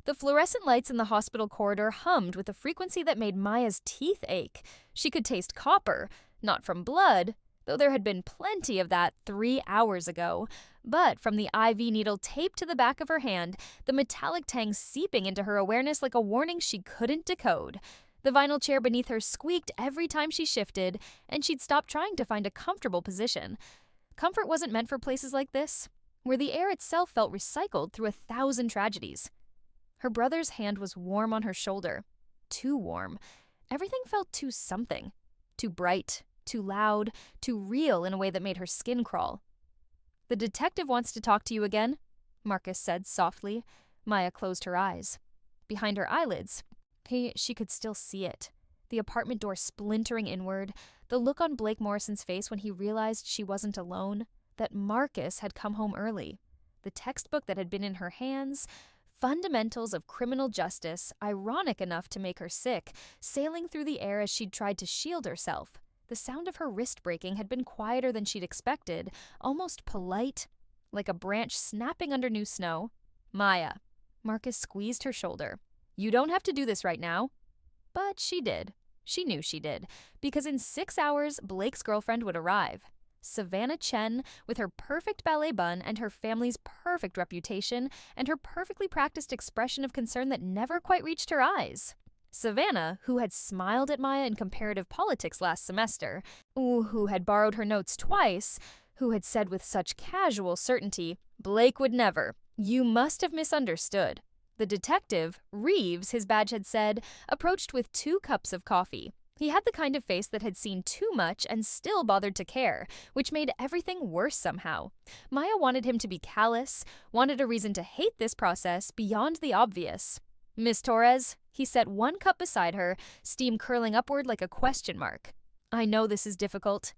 The fluorescent lights in the hospital corridor hummed with a frequency that made Maya's teeth ache. She could taste copper, not from blood, though there had been plenty of that 3 hours ago, but from the IV needle taped to the back of her hand, the metallic tang seeping into her awareness like a warning she couldn't decode. The vinyl chair beneath her squeaked every time she shifted, and she'd stopped trying to find a comfortable position. Comfort wasn't meant for places like this, where the air itself felt recycled through 1,000 tragedies. Her brother's hand was warm on her shoulder. Too warm. Everything felt too something. Too bright, too loud, too real in a way that made her skin crawl. "The detective wants to talk to you again," Marcus said softly. Maya closed her eyes. Behind her eyelids, she could still see it. The apartment door splintering inward, the look on Blake Morrison's face when he realized she wasn't alone, that Marcus had come home early. The textbook that had been in her hands, Fundamentals of Criminal Justice, ironic enough to make her sick, sailing through the air as she'd tried to shield herself. The sound of her wrist breaking had been quieter than she'd expected, almost polite, like a branch snapping under new snow. "Maya." Marcus squeezed her shoulder. "You don't have to do this right now." But she did. She knew she did, because in 6 hours, Blake's girlfriend would arrive. Savannah Chen, with her perfect ballet bun and her family's perfect reputation and her perfectly practiced expression of concern that never quite reached her eyes. Savannah, who had smiled at Maya in comparative politics last semester, who had borrowed her notes twice, who had said with such casual certainty, "Blake would never. You must have misunderstood." The detective, Reeves, his badge had said, approached with 2 cups of coffee. He had the kind of face that had seen too much and still bothered to care, which made everything worse somehow. Maya wanted him to be callous, wanted a reason to hate this process beyond the obvious. "Miss Torres," he set 1 cup beside her, steam curling upward like a question mark. "I know this is difficult."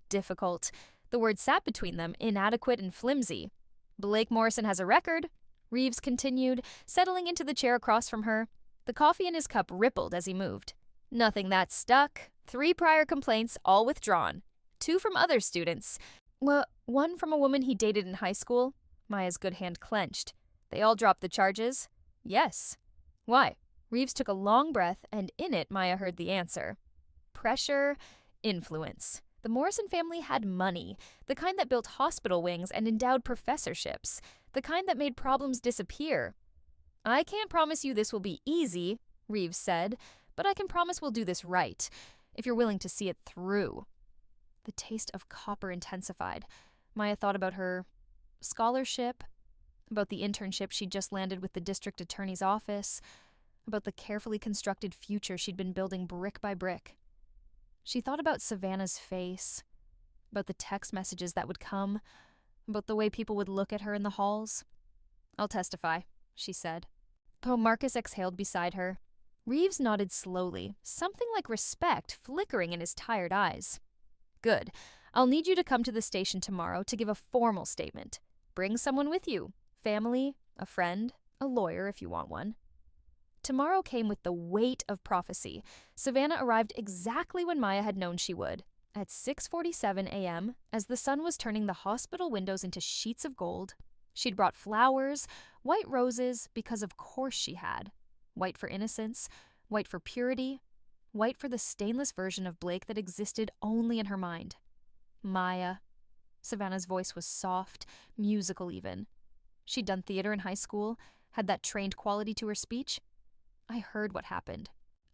Difficult. The word sat between them, inadequate and flimsy. "Blake Morrison has a record," Reeves continued, settling into the chair across from her. The coffee in his cup rippled as he moved. "Nothing that stuck. 3 prior complaints, all withdrawn. 2 from other students. 1 from a woman he dated in high school." Maya's good hand clenched. "They all dropped the charges?" "Yes." "Why?" Reeves took a long breath, and in it Maya heard the answer. Pressure, influence. The Morrison family had money, the kind that built hospital wings and endowed professorships, the kind that made problems disappear. "I can't promise you this will be easy," Reeves said, "but I can promise we'll do this right, if you're willing to see it through." The taste of copper intensified. Maya thought about her scholarship, about the internship she'd just landed with the district attorney's office, about the carefully constructed future she'd been building brick by brick. She thought about Savannah's face, about the text messages that would come, about the way people would look at her in the halls. "I'll testify," she said. Marcus exhaled beside her. Reeves nodded slowly, something like respect flickering in his tired eyes. "Good. I'll need you to come to the station tomorrow to give a formal statement. Bring someone with you. Family, a friend, a lawyer if you want one." Tomorrow came with the weight of prophecy. Savannah arrived exactly when Maya had known she would, at 6:47 a.m., as the sun was turning the hospital windows into sheets of gold. She'd brought flowers, white roses, because of course she had. White for innocence, white for purity, white for the stainless version of Blake that existed only in her mind. Maya. Savannah's voice was soft, musical even. She'd done theater in high school, had that trained quality to her speech. "I heard what happened."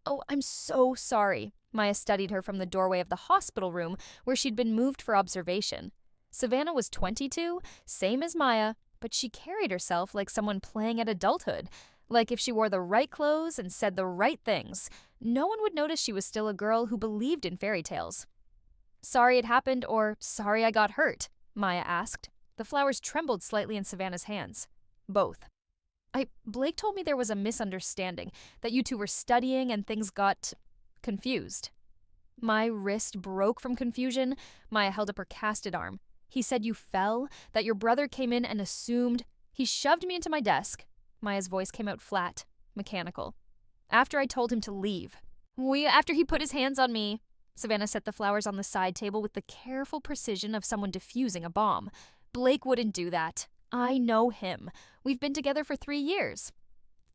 "Oh, I'm so sorry." Maya studied her from the doorway of the hospital room where she'd been moved for observation. Savannah was 22, same as Maya, but she carried herself like someone playing at adulthood, like if she wore the right clothes and said the right things, no one would notice she was still a girl who believed in fairy tales. "Sorry it happened," or "sorry I got hurt," Maya asked. The flowers trembled slightly in Savannah's hands. "Both." Blake told me there was a misunderstanding, that you two were studying and things got confused." My wrist broke from confusion. Maya held up her casted arm. "He said you fell, that your brother came in and assumed—" "He shoved me into my desk." Maya's voice came out flat, mechanical. "After I told him to leave. After he put his hands on me." Savannah set the flowers on the side table with the careful precision of someone defusing a bomb. "Blake wouldn't do that. I know him. We've been together for 3 years.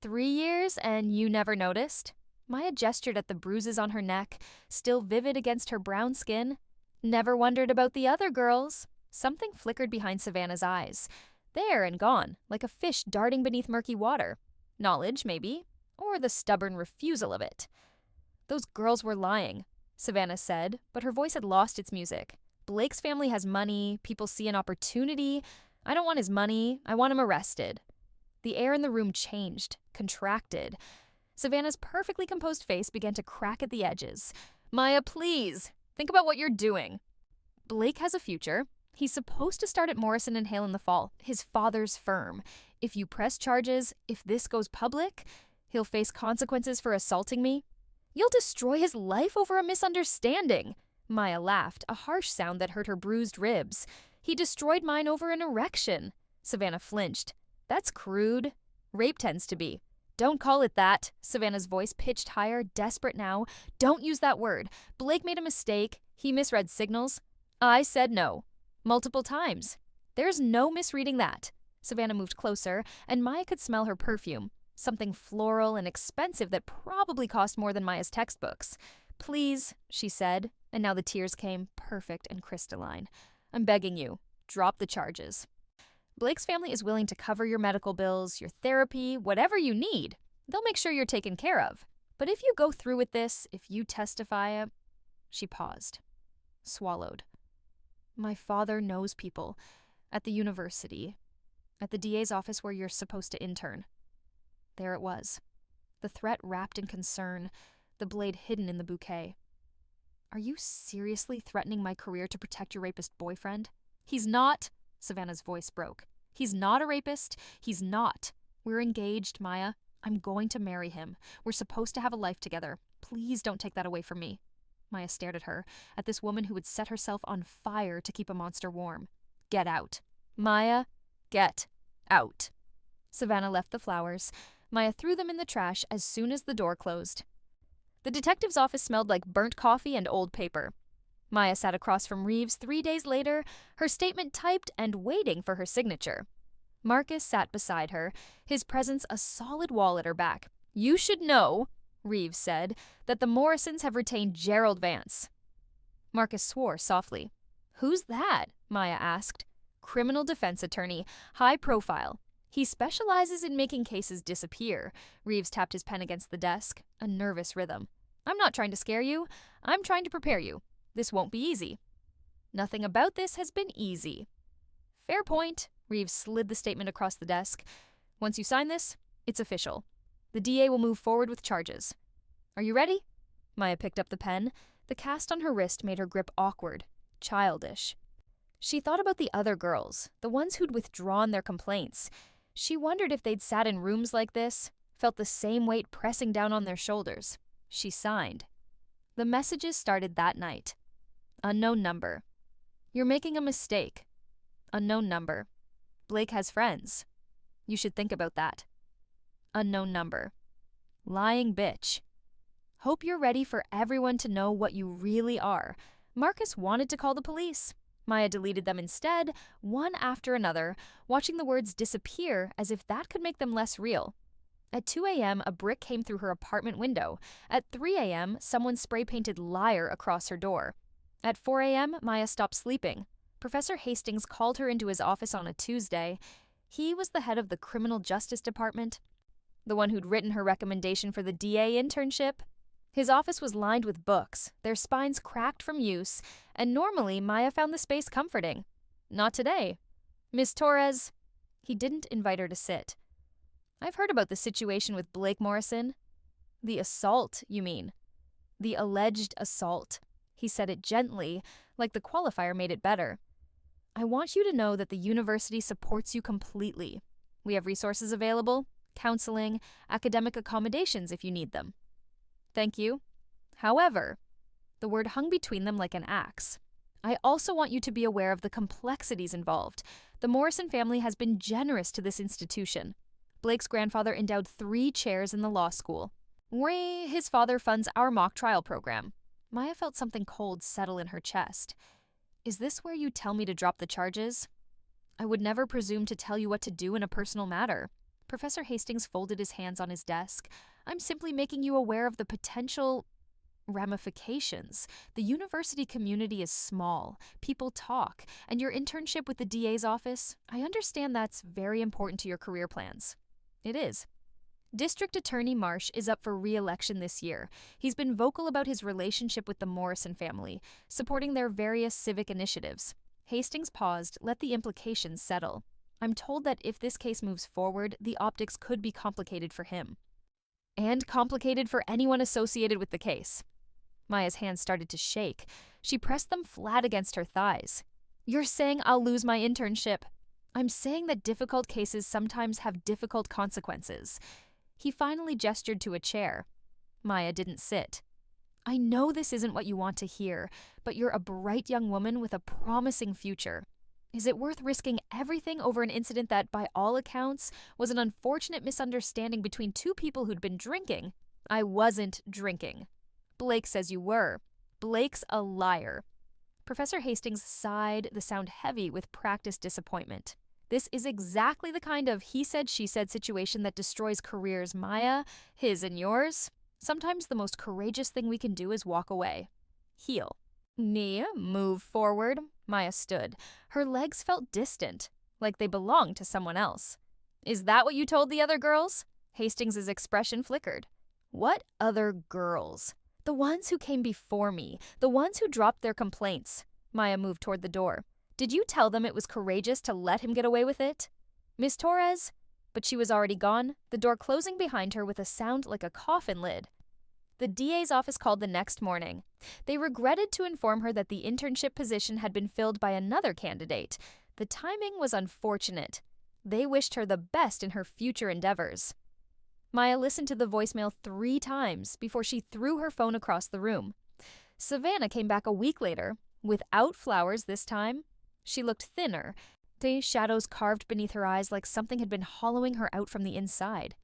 3 years and you never noticed? Maya gestured at the bruises on her neck, still vivid against her brown skin. Never wondered about the other girls? Something flickered behind Savannah's eyes. There and gone, like a fish darting beneath murky water. Knowledge, maybe, or the stubborn refusal of it. Those girls were lying, Savannah said, but her voice had lost its music. Blake's family has money, people see an opportunity. I don't want his money, I want him arrested. The air in the room changed, contracted. Savannah's perfectly composed face began to crack at the edges. Maya, please, think about what you're doing. Blake has a future. He's supposed to start at Morrison and Hale in the fall, his father's firm. If you press charges, if this goes public, he'll face consequences for assaulting me. You'll destroy his life over a misunderstanding. Maya laughed, a harsh sound that hurt her bruised ribs. He destroyed mine over an erection. Savannah flinched. That's crude. Rape tends to be. Don't call it that. Savannah's voice pitched higher, desperate now. Don't use that word. Blake made a mistake. He misread signals. I said no. Multiple times. There's no misreading that. Savannah moved closer, and Maya could smell her perfume. Something floral and expensive that probably cost more than Maya's textbooks. Please, she said, and now the tears came, perfect and crystalline. I'm begging you, drop the charges. Blake's family is willing to cover your medical bills, your therapy, whatever you need. They'll make sure you're taken care of. But if you go through with this, if you testify, She paused, swallowed. My father knows people. At the university. At the DA's office where you're supposed to intern. There it was. The threat wrapped in concern, the blade hidden in the bouquet. Are you seriously threatening my career to protect your rapist boyfriend? He's not. Savannah's voice broke. He's not a rapist. He's not. We're engaged, Maya. I'm going to marry him. We're supposed to have a life together. Please don't take that away from me. Maya stared at her, at this woman who would set herself on fire to keep a monster warm. Get out. Maya, get out. Savannah left the flowers. Maya threw them in the trash as soon as the door closed. The detective's office smelled like burnt coffee and old paper. Maya sat across from Reeves 3 days later, her statement typed and waiting for her signature. Marcus sat beside her, his presence a solid wall at her back. You should know, Reeves said, that the Morrisons have retained Gerald Vance. Marcus swore softly. Who's that? Maya asked. Criminal defense attorney, high profile. He specializes in making cases disappear. Reeves tapped his pen against the desk, a nervous rhythm. I'm not trying to scare you. I'm trying to prepare you. This won't be easy. Nothing about this has been easy. Fair point. Reeves slid the statement across the desk. Once you sign this, it's official. The DA will move forward with charges. Are you ready? Maya picked up the pen. The cast on her wrist made her grip awkward, childish. She thought about the other girls, the ones who'd withdrawn their complaints. She wondered if they'd sat in rooms like this, felt the same weight pressing down on their shoulders. She signed. The messages started that night. Unknown number. You're making a mistake. Unknown number. Blake has friends. You should think about that. Unknown number. Lying bitch. Hope you're ready for everyone to know what you really are. Marcus wanted to call the police. Maya deleted them instead, one after another, watching the words disappear as if that could make them less real. At 2 a.m., a brick came through her apartment window. At 3 a.m., someone spray-painted liar across her door. At 4 a.m., Maya stopped sleeping. Professor Hastings called her into his office on a Tuesday. He was the head of the Criminal Justice Department, the one who'd written her recommendation for the DA internship. His office was lined with books, their spines cracked from use, and normally Maya found the space comforting. Not today. Miss Torres. He didn't invite her to sit. I've heard about the situation with Blake Morrison. The assault, you mean? The alleged assault. He said it gently, like the qualifier made it better. I want you to know that the university supports you completely. We have resources available, counseling, academic accommodations if you need them. Thank you. However, the word hung between them like an axe. I also want you to be aware of the complexities involved. The Morrison family has been generous to this institution. Blake's grandfather endowed 3 chairs in the law school. His father funds our mock trial program. Maya felt something cold settle in her chest. Is this where you tell me to drop the charges? I would never presume to tell you what to do in a personal matter. Professor Hastings folded his hands on his desk. I'm simply making you aware of the potential ramifications. The university community is small. People talk. And your internship with the DA's office, I understand that's very important to your career plans. It is. District Attorney Marsh is up for re-election this year. He's been vocal about his relationship with the Morrison family, supporting their various civic initiatives. Hastings paused, let the implications settle. I'm told that if this case moves forward, the optics could be complicated for him. And complicated for anyone associated with the case. Maya's hands started to shake. She pressed them flat against her thighs. You're saying I'll lose my internship. I'm saying that difficult cases sometimes have difficult consequences. He finally gestured to a chair. Maya didn't sit. I know this isn't what you want to hear, but you're a bright young woman with a promising future. Is it worth risking everything over an incident that, by all accounts, was an unfortunate misunderstanding between two people who'd been drinking? I wasn't drinking. Blake says you were. Blake's a liar. Professor Hastings sighed, the sound heavy with practiced disappointment. This is exactly the kind of he-said-she-said situation that destroys careers, Maya, his and yours. Sometimes the most courageous thing we can do is walk away. Heel. Knee, move forward. Maya stood. Her legs felt distant, like they belonged to someone else. Is that what you told the other girls? Hastings' expression flickered. What other girls? The ones who came before me, the ones who dropped their complaints. Maya moved toward the door. Did you tell them it was courageous to let him get away with it? Miss Torres? But she was already gone, the door closing behind her with a sound like a coffin lid. The DA's office called the next morning. They regretted to inform her that the internship position had been filled by another candidate. The timing was unfortunate. They wished her the best in her future endeavors. Maya listened to the voicemail 3 times before she threw her phone across the room. Savannah came back a week later, without flowers this time. She looked thinner, the shadows carved beneath her eyes like something had been hollowing her out from the inside.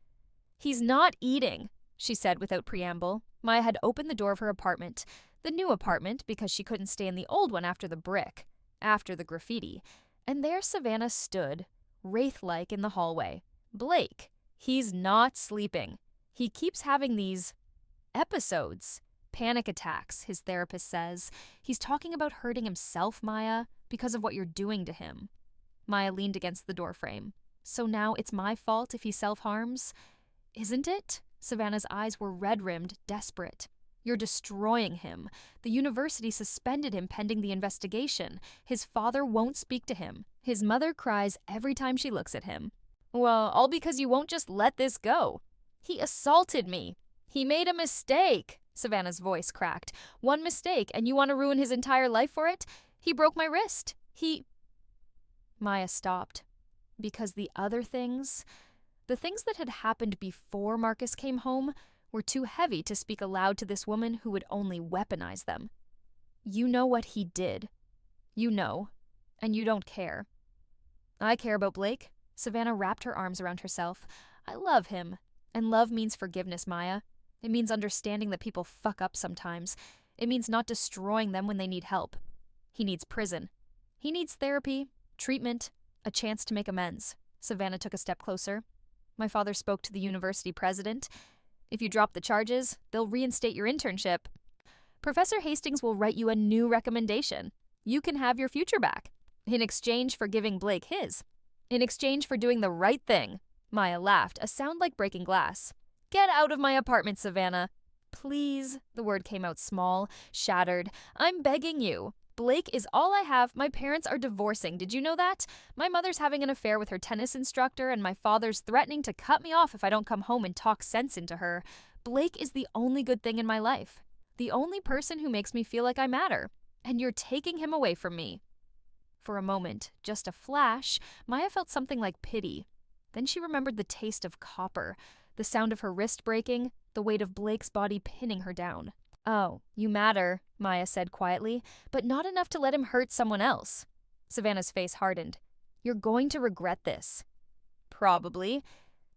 He's not eating, she said without preamble. Maya had opened the door of her apartment, the new apartment because she couldn't stay in the old one after the brick, after the graffiti, and there Savannah stood, wraith-like in the hallway. Blake. He's not sleeping. He keeps having these episodes. Panic attacks, his therapist says. He's talking about hurting himself, Maya, because of what you're doing to him. Maya leaned against the doorframe. So now it's my fault if he self-harms? Isn't it? Savannah's eyes were red-rimmed, desperate. You're destroying him. The university suspended him pending the investigation. His father won't speak to him. His mother cries every time she looks at him. Well, all because you won't just let this go. He assaulted me. He made a mistake. Savannah's voice cracked. One mistake, and you want to ruin his entire life for it? He broke my wrist. Maya stopped. Because the other things, the things that had happened before Marcus came home, were too heavy to speak aloud to this woman who would only weaponize them. You know what he did. You know, and you don't care. I care about Blake. Savannah wrapped her arms around herself. I love him. And love means forgiveness, Maya. It means understanding that people fuck up sometimes. It means not destroying them when they need help. He needs prison. He needs therapy, treatment, a chance to make amends. Savannah took a step closer. My father spoke to the university president. If you drop the charges, they'll reinstate your internship. Professor Hastings will write you a new recommendation. You can have your future back. In exchange for giving Blake his. In exchange for doing the right thing. Maya laughed, a sound like breaking glass. Get out of my apartment, Savannah. Please. The word came out small, shattered. I'm begging you. Blake is all I have. My parents are divorcing. Did you know that? My mother's having an affair with her tennis instructor, and my father's threatening to cut me off if I don't come home and talk sense into her. Blake is the only good thing in my life. The only person who makes me feel like I matter. And you're taking him away from me. For a moment, just a flash, Maya felt something like pity. Then she remembered the taste of copper, the sound of her wrist breaking, the weight of Blake's body pinning her down. Oh, you matter, Maya said quietly, but not enough to let him hurt someone else. Savannah's face hardened. You're going to regret this. Probably.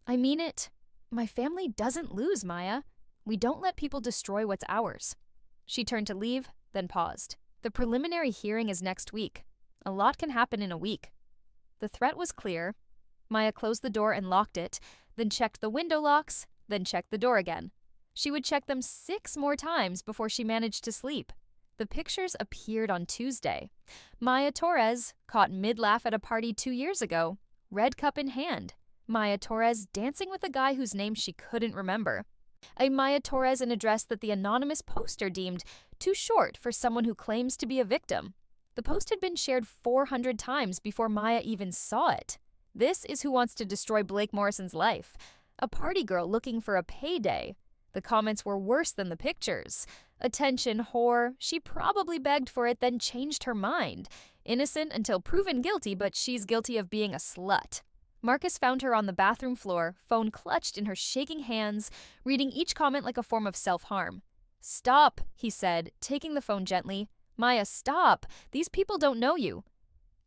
I mean it. My family doesn't lose, Maya. We don't let people destroy what's ours. She turned to leave, then paused. The preliminary hearing is next week. A lot can happen in a week. The threat was clear. Maya closed the door and locked it, then checked the window locks, then checked the door again. She would check them 6 more times before she managed to sleep. The pictures appeared on Tuesday. Maya Torres, caught mid-laugh at a party 2 years ago, red cup in hand. Maya Torres dancing with a guy whose name she couldn't remember. A Maya Torres in a dress that the anonymous poster deemed too short for someone who claims to be a victim. The post had been shared 400 times before Maya even saw it. This is who wants to destroy Blake Morrison's life. A party girl looking for a payday. The comments were worse than the pictures. Attention, whore. She probably begged for it, then changed her mind. Innocent until proven guilty, but she's guilty of being a slut. Marcus found her on the bathroom floor, phone clutched in her shaking hands, reading each comment like a form of self-harm. "Stop," he said, taking the phone gently. "Maya, stop. These people don't know you."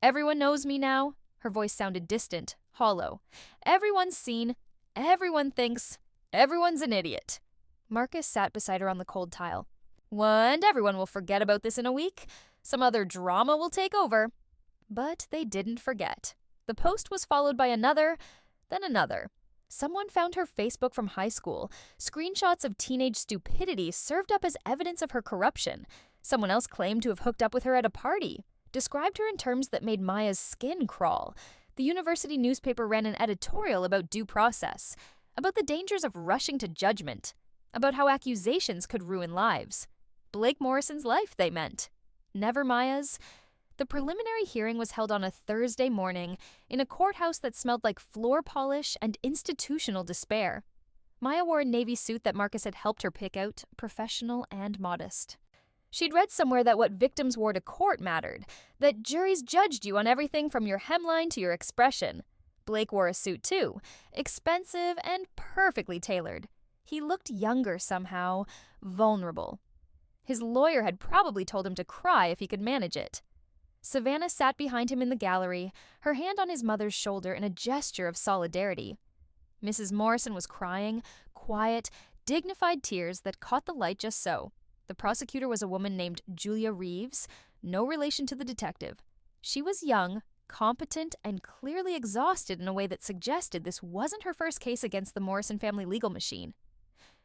"Everyone knows me now." Her voice sounded distant, hollow. "Everyone's seen. Everyone thinks. Everyone's an idiot." Marcus sat beside her on the cold tile. "And everyone will forget about this in a week. Some other drama will take over." But they didn't forget. The post was followed by another, then another. Someone found her Facebook from high school. Screenshots of teenage stupidity served up as evidence of her corruption. Someone else claimed to have hooked up with her at a party, described her in terms that made Maya's skin crawl. The university newspaper ran an editorial about due process, about the dangers of rushing to judgment, about how accusations could ruin lives. Blake Morrison's life, they meant. Never Maya's. The preliminary hearing was held on a Thursday morning in a courthouse that smelled like floor polish and institutional despair. Maya wore a navy suit that Marcus had helped her pick out, professional and modest. She'd read somewhere that what victims wore to court mattered, that juries judged you on everything from your hemline to your expression. Blake wore a suit too, expensive and perfectly tailored. He looked younger somehow, vulnerable. His lawyer had probably told him to cry if he could manage it. Savannah sat behind him in the gallery, her hand on his mother's shoulder in a gesture of solidarity. Mrs. Morrison was crying, quiet, dignified tears that caught the light just so. The prosecutor was a woman named Julia Reeves, no relation to the detective. She was young, competent, and clearly exhausted in a way that suggested this wasn't her first case against the Morrison family legal machine.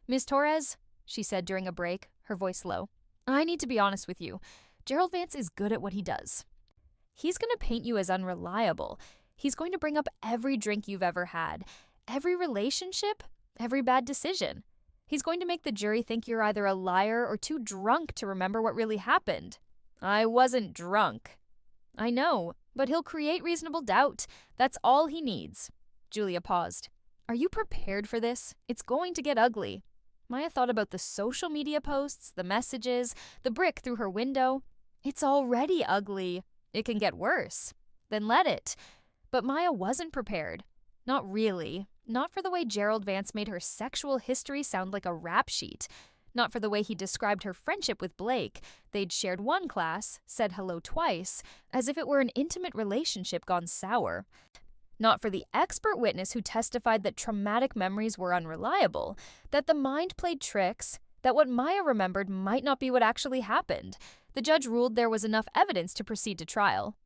"Ms. Torres," she said during a break, her voice low, "I need to be honest with you. Gerald Vance is good at what he does. He's going to paint you as unreliable. He's going to bring up every drink you've ever had, every relationship, every bad decision. He's going to make the jury think you're either a liar or too drunk to remember what really happened." "I wasn't drunk." "I know, but he'll create reasonable doubt. That's all he needs." Julia paused. "Are you prepared for this? It's going to get ugly." Maya thought about the social media posts, the messages, the brick through her window. It's already ugly. It can get worse. Then let it. But Maya wasn't prepared. Not really. Not for the way Gerald Vance made her sexual history sound like a rap sheet. Not for the way he described her friendship with Blake. They'd shared one class, said hello twice, as if it were an intimate relationship gone sour. Not for the expert witness who testified that traumatic memories were unreliable, that the mind played tricks, that what Maya remembered might not be what actually happened. The judge ruled there was enough evidence to proceed to trial.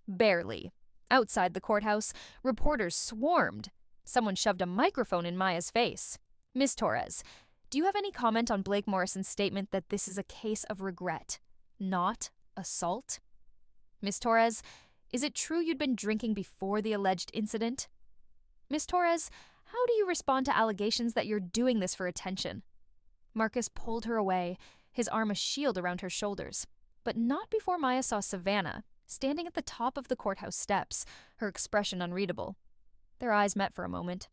Barely. Outside the courthouse, reporters swarmed. Someone shoved a microphone in Maya's face. "Miss Torres, do you have any comment on Blake Morrison's statement that this is a case of regret, not assault?" "Miss Torres, is it true you'd been drinking before the alleged incident?" "Miss Torres, how do you respond to allegations that you're doing this for attention?" Marcus pulled her away, his arm a shield around her shoulders. But not before Maya saw Savannah, standing at the top of the courthouse steps, her expression unreadable. Their eyes met for a moment.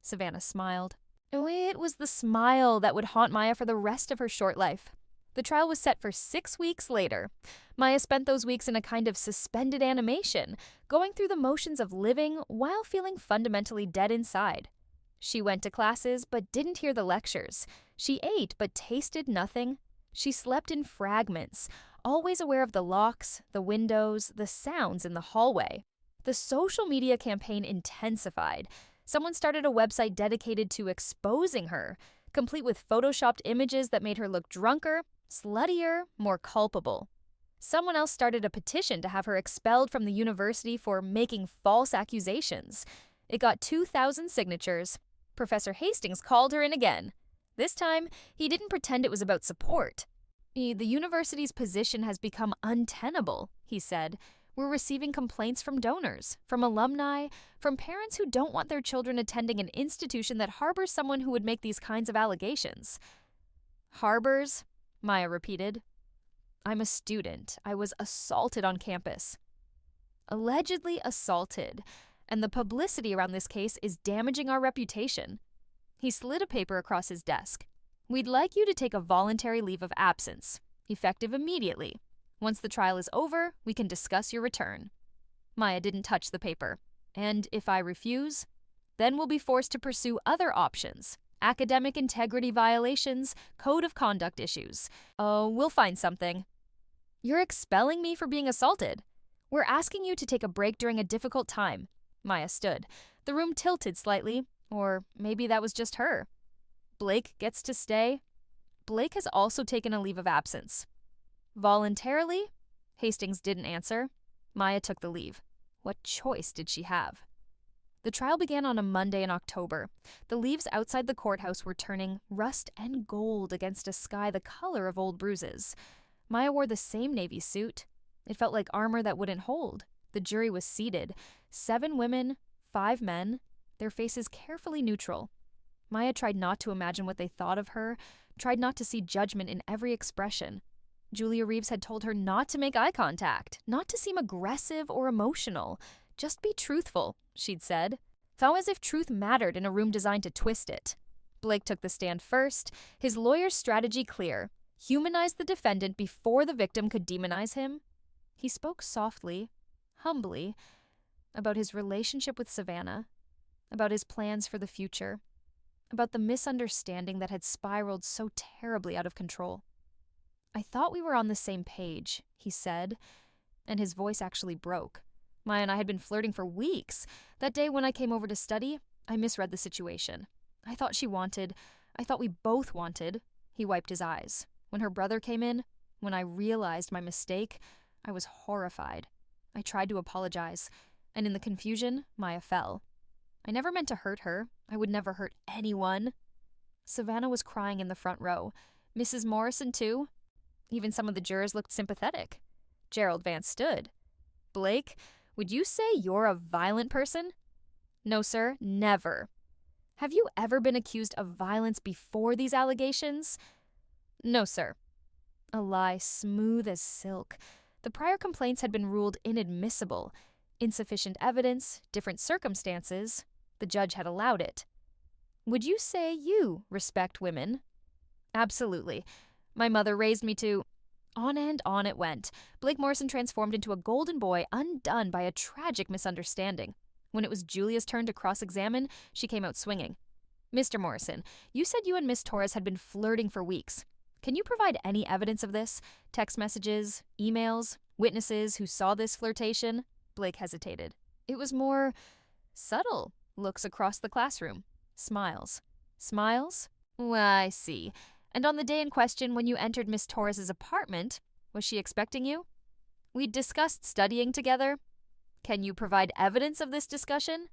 Savannah smiled. It was the smile that would haunt Maya for the rest of her short life. The trial was set for 6 weeks later. Maya spent those weeks in a kind of suspended animation, going through the motions of living while feeling fundamentally dead inside. She went to classes but didn't hear the lectures. She ate but tasted nothing. She slept in fragments, always aware of the locks, the windows, the sounds in the hallway. The social media campaign intensified. Someone started a website dedicated to exposing her, complete with photoshopped images that made her look drunker, sluttier, more culpable. Someone else started a petition to have her expelled from the university for making false accusations. It got 2,000 signatures. Professor Hastings called her in again. This time, he didn't pretend it was about support. The university's position has become untenable, he said. We're receiving complaints from donors, from alumni, from parents who don't want their children attending an institution that harbors someone who would make these kinds of allegations. Harbors? Maya repeated. I'm a student. I was assaulted on campus. Allegedly assaulted, and the publicity around this case is damaging our reputation. He slid a paper across his desk. We'd like you to take a voluntary leave of absence, effective immediately. Once the trial is over, we can discuss your return. Maya didn't touch the paper. And if I refuse, then we'll be forced to pursue other options. Academic integrity violations, code of conduct issues. Oh, we'll find something. You're expelling me for being assaulted. We're asking you to take a break during a difficult time. Maya stood. The room tilted slightly, or maybe that was just her. Blake gets to stay. Blake has also taken a leave of absence. Voluntarily? Hastings didn't answer. Maya took the leave. What choice did she have? The trial began on a Monday in October. The leaves outside the courthouse were turning rust and gold against a sky the color of old bruises. Maya wore the same navy suit. It felt like armor that wouldn't hold. The jury was seated. 7 women, 5 men, their faces carefully neutral. Maya tried not to imagine what they thought of her, tried not to see judgment in every expression. Julia Reeves had told her not to make eye contact, not to seem aggressive or emotional. Just be truthful, she'd said. Felt as if truth mattered in a room designed to twist it. Blake took the stand first, his lawyer's strategy clear. Humanize the defendant before the victim could demonize him. He spoke softly, humbly, about his relationship with Savannah, about his plans for the future, about the misunderstanding that had spiraled so terribly out of control. I thought we were on the same page, he said, and his voice actually broke. Maya and I had been flirting for weeks. That day when I came over to study, I misread the situation. I thought we both wanted. He wiped his eyes. When her brother came in, when I realized my mistake, I was horrified. I tried to apologize, and in the confusion, Maya fell. I never meant to hurt her. I would never hurt anyone. Savannah was crying in the front row. Mrs. Morrison, too. Even some of the jurors looked sympathetic. Gerald Vance stood. Blake, would you say you're a violent person? No, sir, never. Have you ever been accused of violence before these allegations? No, sir. A lie smooth as silk. The prior complaints had been ruled inadmissible. Insufficient evidence, different circumstances. The judge had allowed it. Would you say you respect women? Absolutely. My mother raised me to... On and on it went. Blake Morrison transformed into a golden boy undone by a tragic misunderstanding. When it was Julia's turn to cross-examine, she came out swinging. Mr. Morrison, you said you and Miss Torres had been flirting for weeks. Can you provide any evidence of this? Text messages, emails, witnesses who saw this flirtation? Blake hesitated. It was more subtle. Looks across the classroom. Smiles. Smiles? Well, I see. And on the day in question when you entered Miss Torres's apartment, was she expecting you? We'd discussed studying together. Can you provide evidence of this discussion?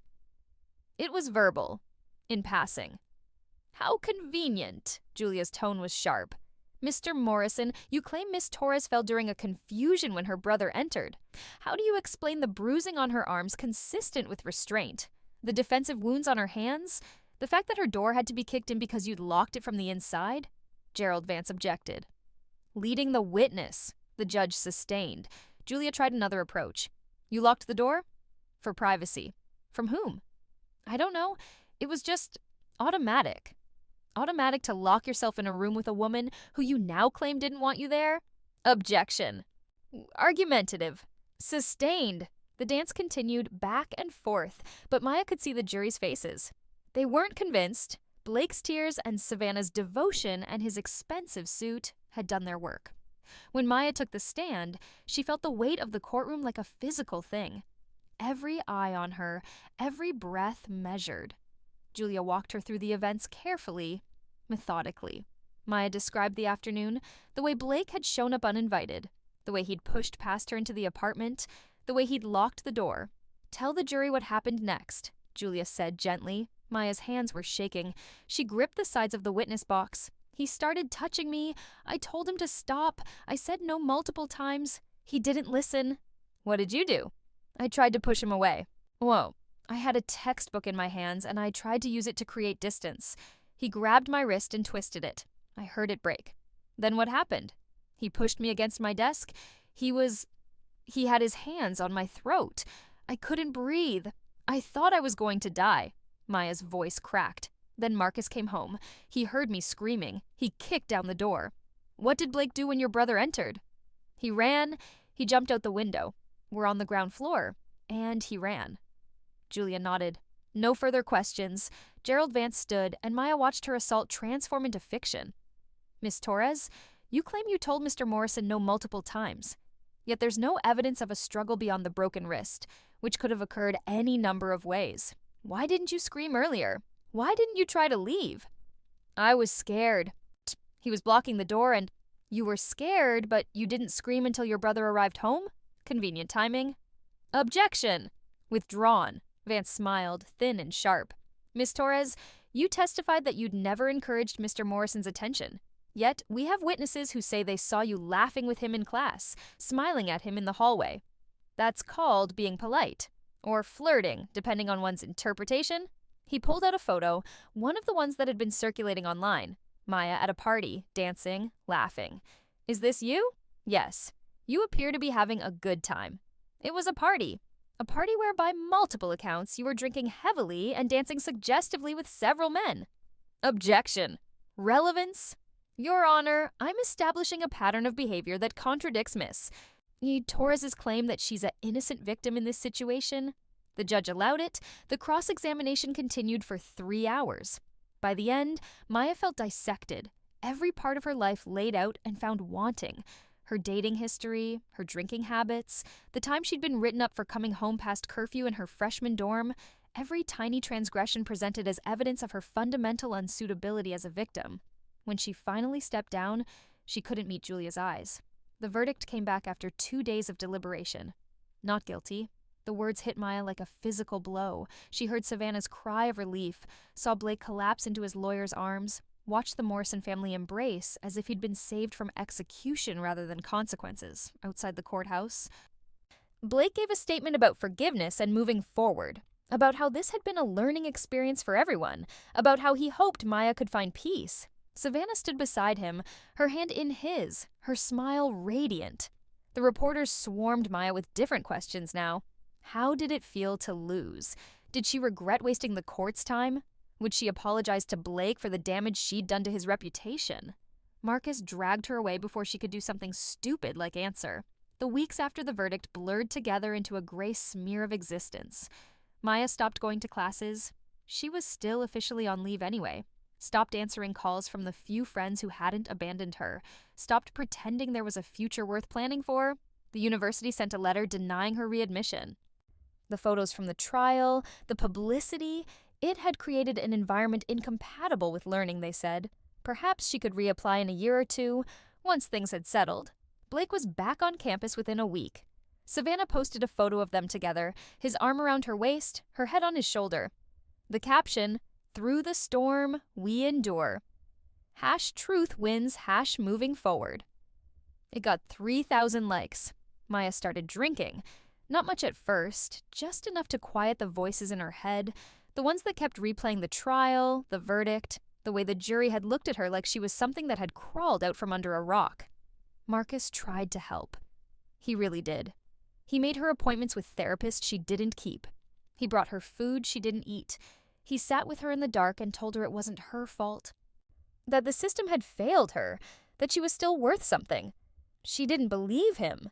It was verbal, in passing. How convenient. Julia's tone was sharp. Mr. Morrison, you claim Miss Torres fell during a confusion when her brother entered. How do you explain the bruising on her arms consistent with restraint? The defensive wounds on her hands? The fact that her door had to be kicked in because you'd locked it from the inside? Gerald Vance objected. Leading the witness, the judge sustained. Julia tried another approach. You locked the door? For privacy. From whom? I don't know. It was just automatic. Automatic to lock yourself in a room with a woman who you now claim didn't want you there? Objection. Argumentative. Sustained. The dance continued back and forth, but Maya could see the jury's faces. They weren't convinced. Blake's tears and Savannah's devotion and his expensive suit had done their work. When Maya took the stand, she felt the weight of the courtroom like a physical thing. Every eye on her, every breath measured. Julia walked her through the events carefully, methodically. Maya described the afternoon, the way Blake had shown up uninvited, the way he'd pushed past her into the apartment, the way he'd locked the door. Tell the jury what happened next, Julia said gently. Maya's hands were shaking. She gripped the sides of the witness box. He started touching me. I told him to stop. I said no multiple times. He didn't listen. What did you do? I tried to push him away. Whoa. I had a textbook in my hands and I tried to use it to create distance. He grabbed my wrist and twisted it. I heard it break. Then what happened? He pushed me against my desk. He had his hands on my throat. I couldn't breathe. I thought I was going to die. Maya's voice cracked. Then Marcus came home. He heard me screaming. He kicked down the door. What did Blake do when your brother entered? He ran. He jumped out the window. We're on the ground floor. And he ran. Julia nodded. No further questions. Gerald Vance stood, and Maya watched her assault transform into fiction. Miss Torres, you claim you told Mr. Morrison no multiple times. Yet there's no evidence of a struggle beyond the broken wrist, which could have occurred any number of ways. Why didn't you scream earlier? Why didn't you try to leave? I was scared. He was blocking the door and... You were scared, but you didn't scream until your brother arrived home? Convenient timing. Objection! Withdrawn. Vance smiled, thin and sharp. Miss Torres, you testified that you'd never encouraged Mr. Morrison's attention. Yet, we have witnesses who say they saw you laughing with him in class, smiling at him in the hallway. That's called being polite. Or flirting, depending on one's interpretation. He pulled out a photo, one of the ones that had been circulating online. Maya at a party, dancing, laughing. Is this you? Yes. You appear to be having a good time. It was a party. A party where by multiple accounts you were drinking heavily and dancing suggestively with several men. Objection. Relevance? Your Honor, I'm establishing a pattern of behavior that contradicts Miss Torres's claim that she's an innocent victim in this situation. The judge allowed it. The cross-examination continued for 3 hours. By the end, Maya felt dissected, every part of her life laid out and found wanting. Her dating history, her drinking habits, the time she'd been written up for coming home past curfew in her freshman dorm, every tiny transgression presented as evidence of her fundamental unsuitability as a victim. When she finally stepped down, she couldn't meet Julia's eyes. The verdict came back after 2 days of deliberation. Not guilty. The words hit Maya like a physical blow. She heard Savannah's cry of relief, saw Blake collapse into his lawyer's arms, watched the Morrison family embrace as if he'd been saved from execution rather than consequences outside the courthouse. Blake gave a statement about forgiveness and moving forward, about how this had been a learning experience for everyone, about how he hoped Maya could find peace. Savannah stood beside him, her hand in his, her smile radiant. The reporters swarmed Maya with different questions now. How did it feel to lose? Did she regret wasting the court's time? Would she apologize to Blake for the damage she'd done to his reputation? Marcus dragged her away before she could do something stupid like answer. The weeks after the verdict blurred together into a gray smear of existence. Maya stopped going to classes. She was still officially on leave anyway. Stopped answering calls from the few friends who hadn't abandoned her. Stopped pretending there was a future worth planning for. The university sent a letter denying her readmission. The photos from the trial, the publicity, it had created an environment incompatible with learning, they said. Perhaps she could reapply in a year or two, once things had settled. Blake was back on campus within a week. Savannah posted a photo of them together, his arm around her waist, her head on his shoulder. The caption, "Through the storm, we endure." #truth wins #moving forward. It got 3,000 likes. Maya started drinking. Not much at first, just enough to quiet the voices in her head, the ones that kept replaying the trial, the verdict, the way the jury had looked at her like she was something that had crawled out from under a rock. Marcus tried to help. He really did. He made her appointments with therapists she didn't keep. He brought her food she didn't eat. He sat with her in the dark and told her it wasn't her fault. That the system had failed her, that she was still worth something. She didn't believe him.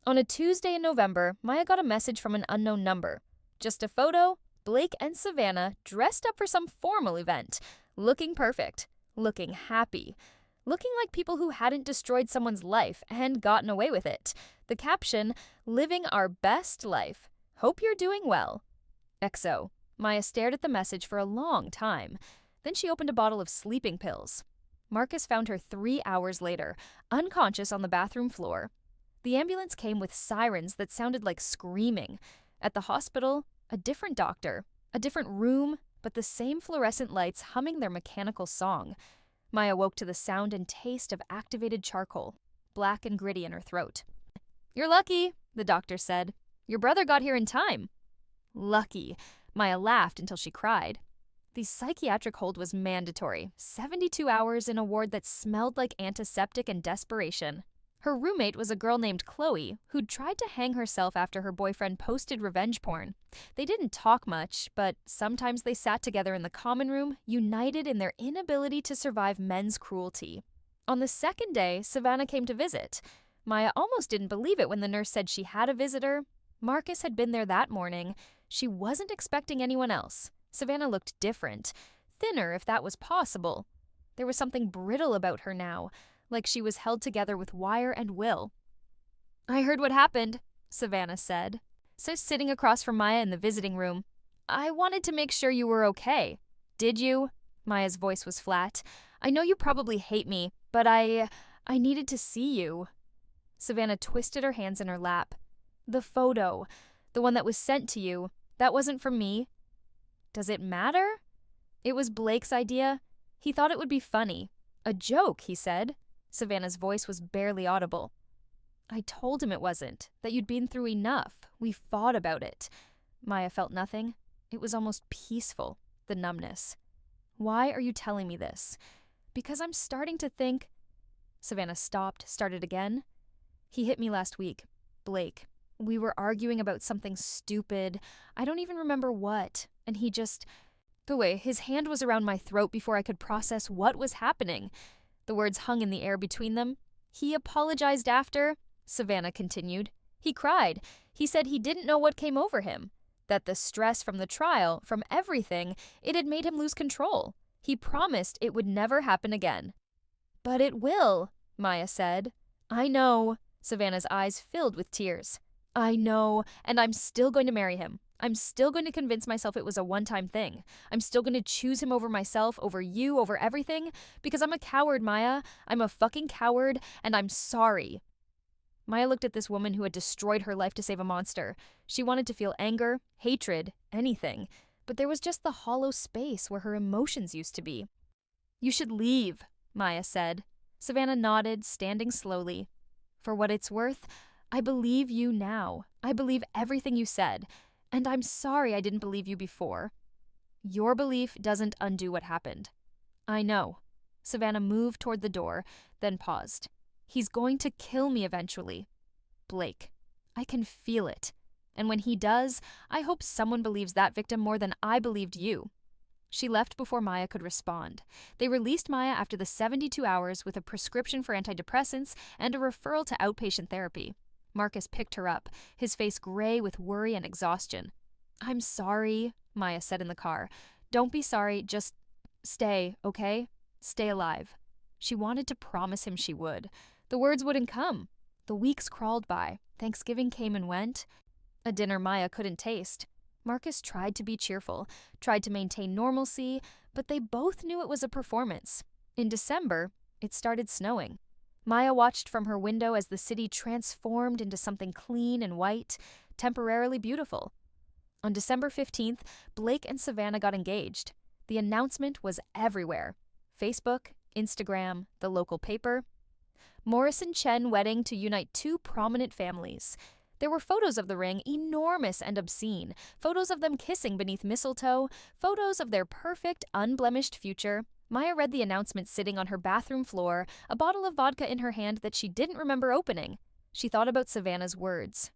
On a Tuesday in November, Maya got a message from an unknown number. Just a photo, Blake and Savannah dressed up for some formal event, looking perfect, looking happy, looking like people who hadn't destroyed someone's life and gotten away with it. The caption, "Living our best life. Hope you're doing well." XO. Maya stared at the message for a long time. Then she opened a bottle of sleeping pills. Marcus found her 3 hours later, unconscious on the bathroom floor. The ambulance came with sirens that sounded like screaming. At the hospital, a different doctor, A different room, but the same fluorescent lights humming their mechanical song. Maya woke to the sound and taste of activated charcoal, black and gritty in her throat. "You're lucky," the doctor said. "Your brother got here in time." Lucky. Maya laughed until she cried. The psychiatric hold was mandatory, 72 hours in a ward that smelled like antiseptic and desperation. Her roommate was a girl named Chloe, who'd tried to hang herself after her boyfriend posted revenge porn. They didn't talk much, but sometimes they sat together in the common room, united in their inability to survive men's cruelty. On the second day, Savannah came to visit. Maya almost didn't believe it when the nurse said she had a visitor. Marcus had been there that morning. She wasn't expecting anyone else. Savannah looked different, thinner if that was possible. There was something brittle about her now, like she was held together with wire and will. "I heard what happened," Savannah said. So sitting across from Maya in the visiting room, "I wanted to make sure you were okay." "Did you?" Maya's voice was flat. "I know you probably hate me, but I needed to see you." Savannah twisted her hands in her lap. "The photo, the one that was sent to you, that wasn't from me." "Does it matter?" "It was Blake's idea. He thought it would be funny. A joke, he said." Savannah's voice was barely audible. "I told him it wasn't, that you'd been through enough. We fought about it." Maya felt nothing. It was almost peaceful, the numbness. "Why are you telling me this?" "Because I'm starting to think—" Savannah stopped, started again. "He hit me last week. Blake. We were arguing about something stupid. I don't even remember what. And he just... The way his hand was around my throat before I could process what was happening." The words hung in the air between them. "He apologized after," Savannah continued. "He cried. He said he didn't know what came over him. That the stress from the trial, from everything, it had made him lose control. He promised it would never happen again." "But it will," Maya said. "I know." Savannah's eyes filled with tears. "I know, and I'm still going to marry him. I'm still going to convince myself it was a one-time thing. I'm still going to choose him over myself, over you, over everything, because I'm a coward, Maya. I'm a fucking coward, and I'm sorry." Maya looked at this woman who had destroyed her life to save a monster. She wanted to feel anger, hatred, anything, but there was just the hollow space where her emotions used to be. "You should leave," Maya said. Savannah nodded, standing slowly. "For what it's worth, I believe you now. I believe everything you said. And I'm sorry I didn't believe you before." "Your belief doesn't undo what happened." "I know." Savannah moved toward the door, then paused. "He's going to kill me eventually. Blake. I can feel it. And when he does, I hope someone believes that victim more than I believed you." She left before Maya could respond. They released Maya after the 72 hours with a prescription for antidepressants and a referral to outpatient therapy. Marcus picked her up, his face gray with worry and exhaustion. "I'm sorry," Maya said in the car. "Don't be sorry, just stay, okay? Stay alive." She wanted to promise him she would. The words wouldn't come. The weeks crawled by. Thanksgiving came and went. A dinner Maya couldn't taste. Marcus tried to be cheerful, tried to maintain normalcy, but they both knew it was a performance. In December, it started snowing. Maya watched from her window as the city transformed into something clean and white, temporarily beautiful. On December 15th, Blake and Savannah got engaged. The announcement was everywhere. Facebook, Instagram, the local paper. Morrison Chen wedding to unite two prominent families. There were photos of the ring, enormous and obscene, photos of them kissing beneath mistletoe, photos of their perfect, unblemished future. Maya read the announcement sitting on her bathroom floor, a bottle of vodka in her hand that she didn't remember opening. She thought about Savannah's words.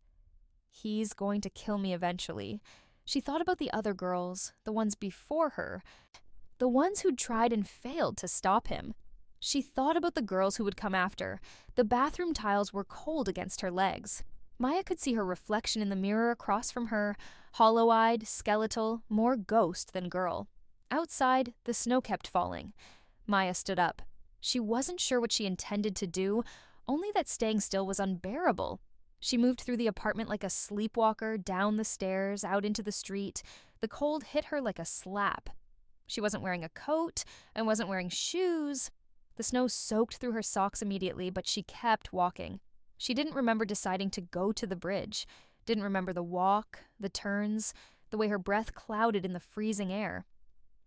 "He's going to kill me eventually." She thought about the other girls, the ones before her, the ones who'd tried and failed to stop him. She thought about the girls who would come after. The bathroom tiles were cold against her legs. Maya could see her reflection in the mirror across from her, hollow-eyed, skeletal, more ghost than girl. Outside, the snow kept falling. Maya stood up. She wasn't sure what she intended to do, only that staying still was unbearable. She moved through the apartment like a sleepwalker, down the stairs, out into the street. The cold hit her like a slap. She wasn't wearing a coat and wasn't wearing shoes. The snow soaked through her socks immediately, but she kept walking. She didn't remember deciding to go to the bridge, didn't remember the walk, the turns. the way her breath clouded in the freezing air.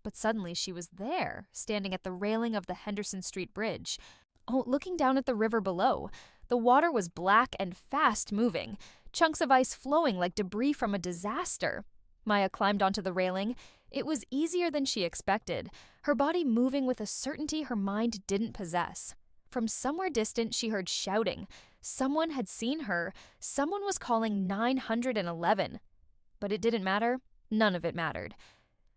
But suddenly she was there, standing at the railing of the Henderson Street Bridge. Oh, looking down at the river below. The water was black and fast-moving, chunks of ice flowing like debris from a disaster. Maya climbed onto the railing. It was easier than she expected, her body moving with a certainty her mind didn't possess. From somewhere distant, she heard shouting. Someone had seen her. Someone was calling 911. But it didn't matter. None of it mattered.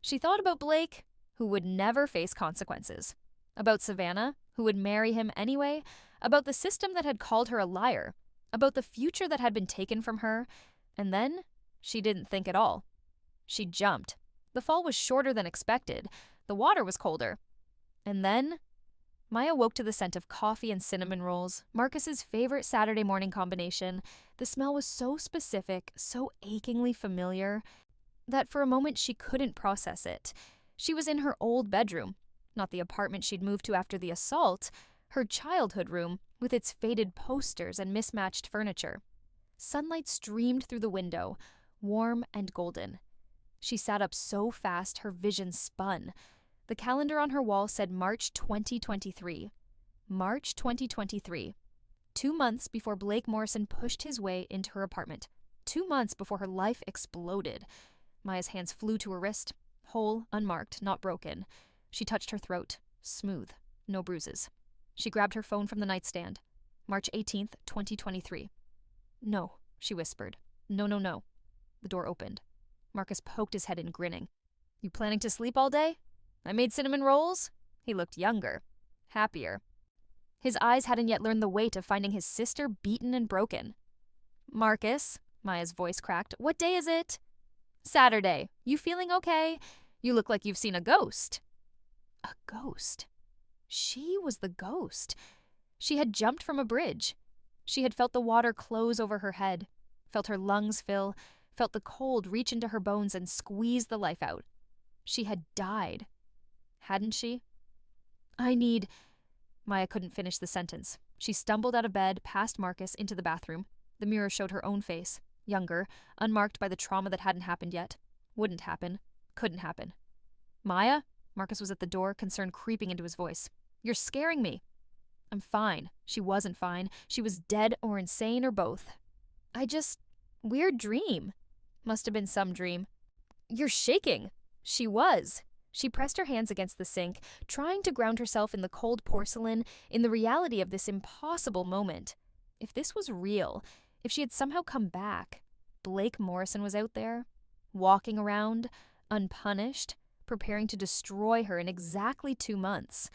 She thought about Blake, who would never face consequences. About Savannah, who would marry him anyway. About the system that had called her a liar. About the future that had been taken from her. And then, she didn't think at all. She jumped. The fall was shorter than expected. The water was colder. And then, Maya woke to the scent of coffee and cinnamon rolls, Marcus's favorite Saturday morning combination. The smell was so specific, so achingly familiar, that for a moment she couldn't process it. She was in her old bedroom, not the apartment she'd moved to after the assault, her childhood room with its faded posters and mismatched furniture. Sunlight streamed through the window, warm and golden. She sat up so fast her vision spun. The calendar on her wall said March 2023. March 2023. 2 months before Blake Morrison pushed his way into her apartment. 2 months before her life exploded. Maya's hands flew to her wrist, whole, unmarked, not broken. She touched her throat, smooth, no bruises. She grabbed her phone from the nightstand. March 18th, 2023. No, she whispered. No. The door opened. Marcus poked his head in, grinning. You planning to sleep all day? I made cinnamon rolls? He looked younger, happier. His eyes hadn't yet learned the weight of finding his sister beaten and broken. Marcus, Maya's voice cracked, what day is it? Saturday. You feeling okay? You look like you've seen a ghost. A ghost? She was the ghost. She had jumped from a bridge. She had felt the water close over her head, felt her lungs fill, felt the cold reach into her bones and squeeze the life out. She had died. Hadn't she? Maya couldn't finish the sentence. She stumbled out of bed, past Marcus, into the bathroom. The mirror showed her own face, younger, unmarked by the trauma that hadn't happened yet. Wouldn't happen. Couldn't happen. Maya? Marcus was at the door, concern creeping into his voice. You're scaring me. I'm fine. She wasn't fine. She was dead or insane or both. Weird dream. Must have been some dream. You're shaking. She was. She pressed her hands against the sink, trying to ground herself in the cold porcelain, in the reality of this impossible moment. If this was real, if she had somehow come back, Blake Morrison was out there, walking around, unpunished, preparing to destroy her in exactly 2 months.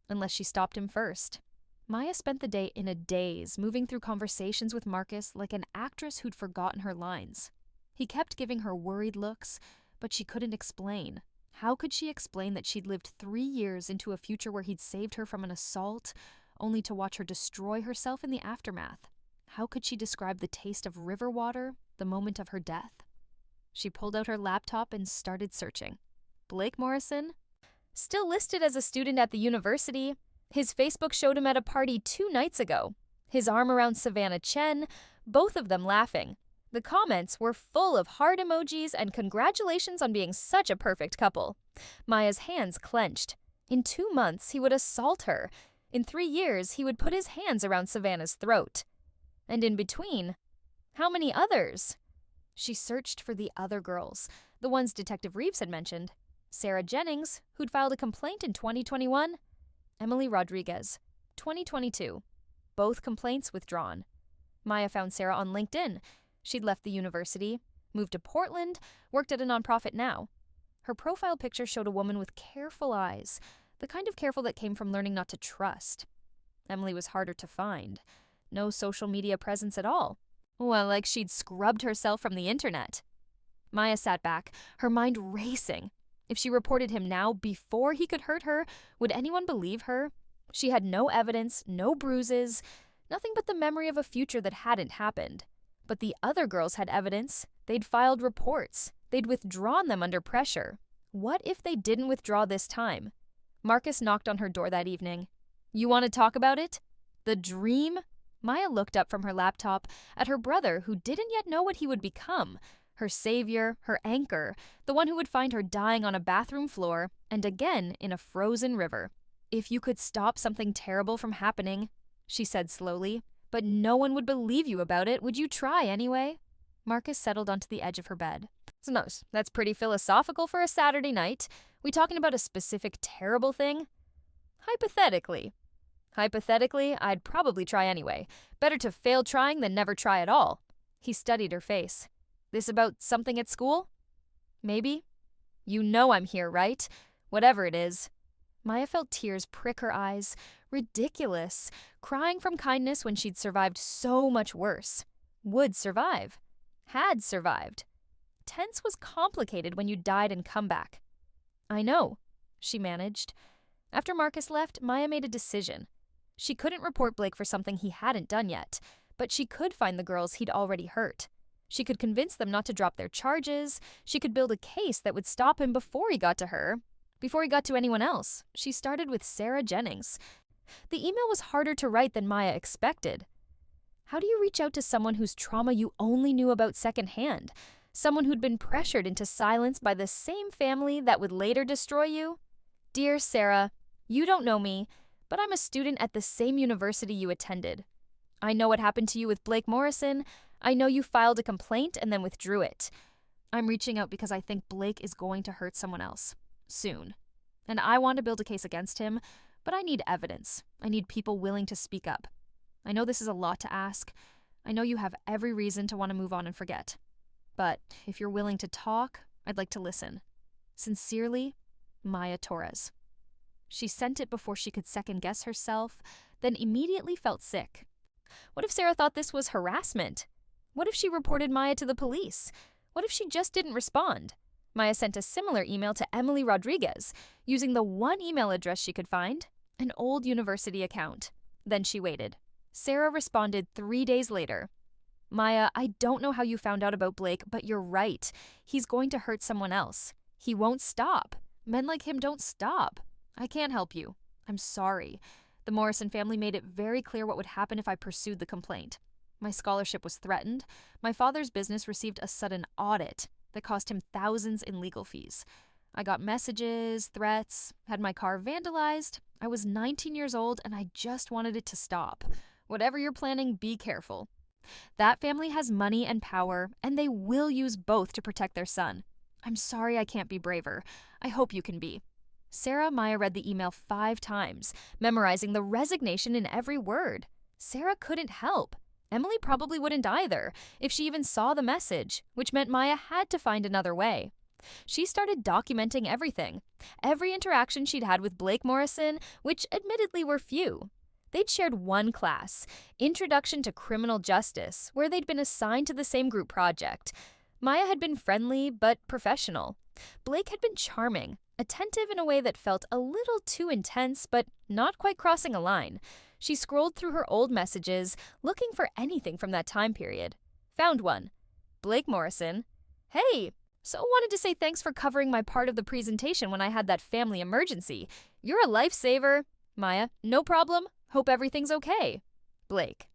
Unless she stopped him first. Maya spent the day in a daze, moving through conversations with Marcus like an actress who'd forgotten her lines. He kept giving her worried looks, but she couldn't explain. How could she explain that she'd lived 3 years into a future where he'd saved her from an assault, only to watch her destroy herself in the aftermath? How could she describe the taste of river water, the moment of her death? She pulled out her laptop and started searching. Blake Morrison? Still listed as a student at the university. His Facebook showed him at a party 2 nights ago. His arm around Savannah Chen, both of them laughing. The comments were full of heart emojis and congratulations on being such a perfect couple. Maya's hands clenched. In 2 months, he would assault her. In 3 years, he would put his hands around Savannah's throat. And in between, how many others? She searched for the other girls, the ones Detective Reeves had mentioned. Sarah Jennings, who'd filed a complaint in 2021. Emily Rodriguez, 2022. Both complaints withdrawn. Maya found Sarah on LinkedIn. She'd left the university, moved to Portland, worked at a nonprofit now. Her profile picture showed a woman with careful eyes, the kind of careful that came from learning not to trust. Emily was harder to find. No social media presence at all. Well, like she'd scrubbed herself from the internet. Maya sat back, her mind racing. If she reported him now, before he could hurt her, would anyone believe her? She had no evidence, no bruises, nothing but the memory of a future that hadn't happened. But the other girls had evidence. They'd filed reports. They'd withdrawn them under pressure. What if they didn't withdraw this time? Marcus knocked on her door that evening. You want to talk about it? The dream? Maya looked up from her laptop at her brother, who didn't yet know what he would become. Her savior, her anchor, the one who would find her dying on a bathroom floor and again in a frozen river. "If you could stop something terrible from happening," she said slowly, "but no one would believe you about it, would you try anyway?" Marcus settled onto the edge of her bed. "So no, that's pretty philosophical for a Saturday night. We talking about a specific terrible thing?" "Hypothetically." "Hypothetically, I'd probably try anyway. Better to fail trying than never try at all." He studied her face. "This about something at school?" "Maybe." "You know I'm here, right? Whatever it is." Maya felt tears prick her eyes. Ridiculous. Crying from kindness when she'd survived so much worse. Would survive. Had survived. Tense was complicated when you died and come back. "I know," she managed. After Marcus left, Maya made a decision. She couldn't report Blake for something he hadn't done yet, but she could find the girls he'd already hurt. She could convince them not to drop their charges. She could build a case that would stop him before he got to her. Before he got to anyone else. She started with Sarah Jennings. The email was harder to write than Maya expected. How do you reach out to someone whose trauma you only knew about secondhand? Someone who'd been pressured into silence by the same family that would later destroy you? "Dear Sarah, you don't know me, but I'm a student at the same university you attended. I know what happened to you with Blake Morrison. I know you filed a complaint and then withdrew it. I'm reaching out because I think Blake is going to hurt someone else. Soon. And I want to build a case against him, but I need evidence. I need people willing to speak up. I know this is a lot to ask. I know you have every reason to want to move on and forget. But if you're willing to talk, I'd like to listen. Sincerely, Maya Torres." She sent it before she could second-guess herself, then immediately felt sick. What if Sarah thought this was harassment? What if she reported Maya to the police? What if she just didn't respond? Maya sent a similar email to Emily Rodriguez, using the one email address she could find, an old university account. Then she waited. Sarah responded 3 days later. "Maya, I don't know how you found out about Blake, but you're right. He's going to hurt someone else. He won't stop. Men like him don't stop. I can't help you. I'm sorry. The Morrison family made it very clear what would happen if I pursued the complaint. My scholarship was threatened. My father's business received a sudden audit that cost him thousands in legal fees. I got messages, threats, had my car vandalized. I was 19 years old and I just wanted it to stop. Whatever you're planning, be careful. That family has money and power, and they will use both to protect their son. I'm sorry I can't be braver. I hope you can be." Maya read the email 5 times, memorizing the resignation in every word. Sarah couldn't help. Emily probably wouldn't either, if she even saw the message, which meant Maya had to find another way. She started documenting everything. Every interaction she'd had with Blake Morrison, which admittedly were few. They'd shared one class, Introduction to Criminal Justice, where they'd been assigned to the same group project. Maya had been friendly but professional. Blake had been charming, attentive in a way that felt a little too intense but not quite crossing a line. She scrolled through her old messages, looking for anything from that time period. Found one. Blake Morrison. "Hey, so wanted to say thanks for covering my part of the presentation when I had that family emergency. You're a lifesaver." Maya. "No problem. Hope everything's okay." Blake.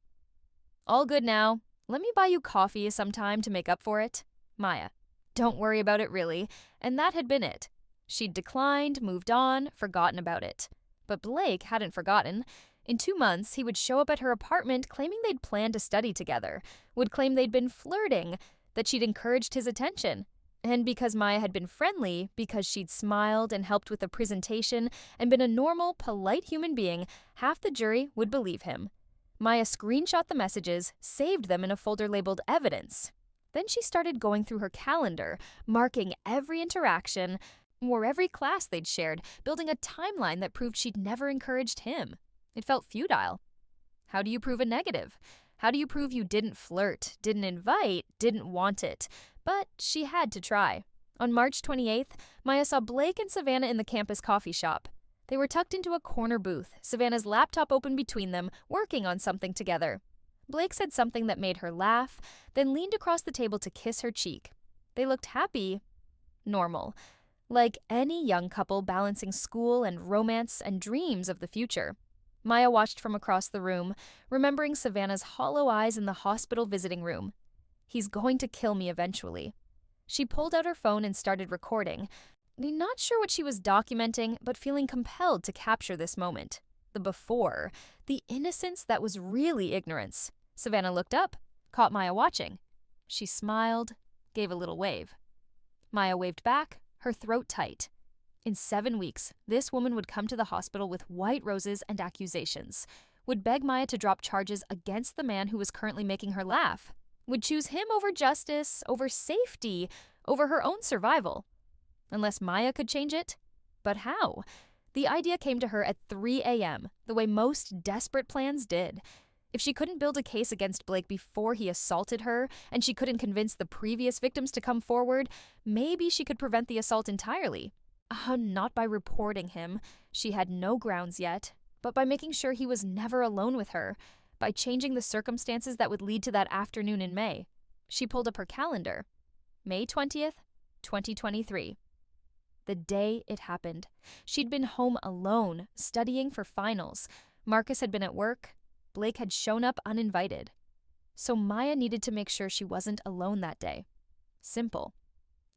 "All good now. Let me buy you coffee sometime to make up for it." Maya. "Don't worry about it really." And that had been it. She'd declined, moved on, forgotten about it. But Blake hadn't forgotten. In 2 months, he would show up at her apartment claiming they'd planned to study together, would claim they'd been flirting, that she'd encouraged his attention. And because Maya had been friendly, because she'd smiled and helped with the presentation and been a normal, polite human being, half the jury would believe him. Maya screenshot the messages, saved them in a folder labeled Evidence. Then she started going through her calendar, marking every interaction, or every class they'd shared, building a timeline that proved she'd never encouraged him. It felt futile. How do you prove a negative? How do you prove you didn't flirt, didn't invite, didn't want it? But she had to try. On March 28th, Maya saw Blake and Savannah in the campus coffee shop. They were tucked into a corner booth, Savannah's laptop open between them, working on something together. Blake said something that made her laugh, then leaned across the table to kiss her cheek. They looked happy, normal, like any young couple balancing school and romance and dreams of the future. Maya watched from across the room, remembering Savannah's hollow eyes in the hospital visiting room. He's going to kill me eventually. She pulled out her phone and started recording. Not sure what she was documenting, but feeling compelled to capture this moment. The before. The innocence that was really ignorance. Savannah looked up, caught Maya watching. She smiled, gave a little wave. Maya waved back, her throat tight. In 7 weeks, this woman would come to the hospital with white roses and accusations, would beg Maya to drop charges against the man who was currently making her laugh, would choose him over justice, over safety, over her own survival. Unless Maya could change it. But how? The idea came to her at 3 a.m., the way most desperate plans did. If she couldn't build a case against Blake before he assaulted her, and she couldn't convince the previous victims to come forward, maybe she could prevent the assault entirely. Not by reporting him. She had no grounds yet. But by making sure he was never alone with her. By changing the circumstances that would lead to that afternoon in May. She pulled up her calendar. May 20th, 2023. The day it happened. She'd been home alone, studying for finals. Marcus had been at work. Blake had shown up uninvited. So Maya needed to make sure she wasn't alone that day. Simple.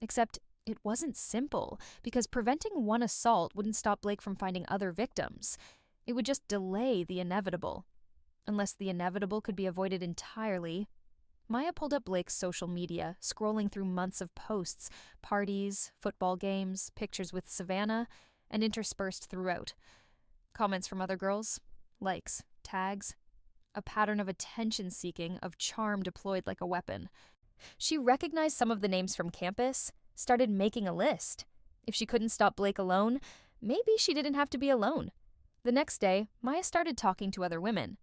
Except it wasn't simple, because preventing one assault wouldn't stop Blake from finding other victims. It would just delay the inevitable. Unless the inevitable could be avoided entirely. Maya pulled up Blake's social media, scrolling through months of posts, parties, football games, pictures with Savannah, and interspersed throughout. Comments from other girls, likes, tags. A pattern of attention-seeking, of charm deployed like a weapon. She recognized some of the names from campus, started making a list. If she couldn't stop Blake alone, maybe she didn't have to be alone. The next day, Maya started talking to other women.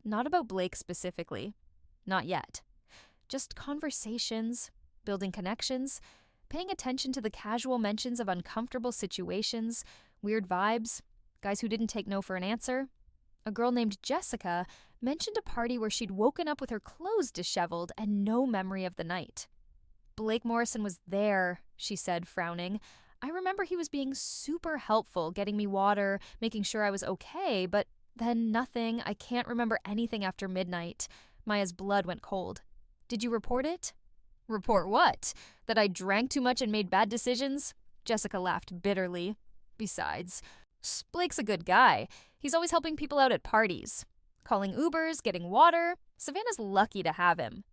Not about Blake specifically. Not yet. Just conversations, building connections, paying attention to the casual mentions of uncomfortable situations, weird vibes, guys who didn't take no for an answer. A girl named Jessica mentioned a party where she'd woken up with her clothes disheveled and no memory of the night. Blake Morrison was there, she said, frowning. I remember he was being super helpful, getting me water, making sure I was okay, but then nothing. I can't remember anything after midnight. Maya's blood went cold. Did you report it? Report what? That I drank too much and made bad decisions? Jessica laughed bitterly. Besides, Blake's a good guy. He's always helping people out at parties. Calling Ubers, getting water. Savannah's lucky to have him.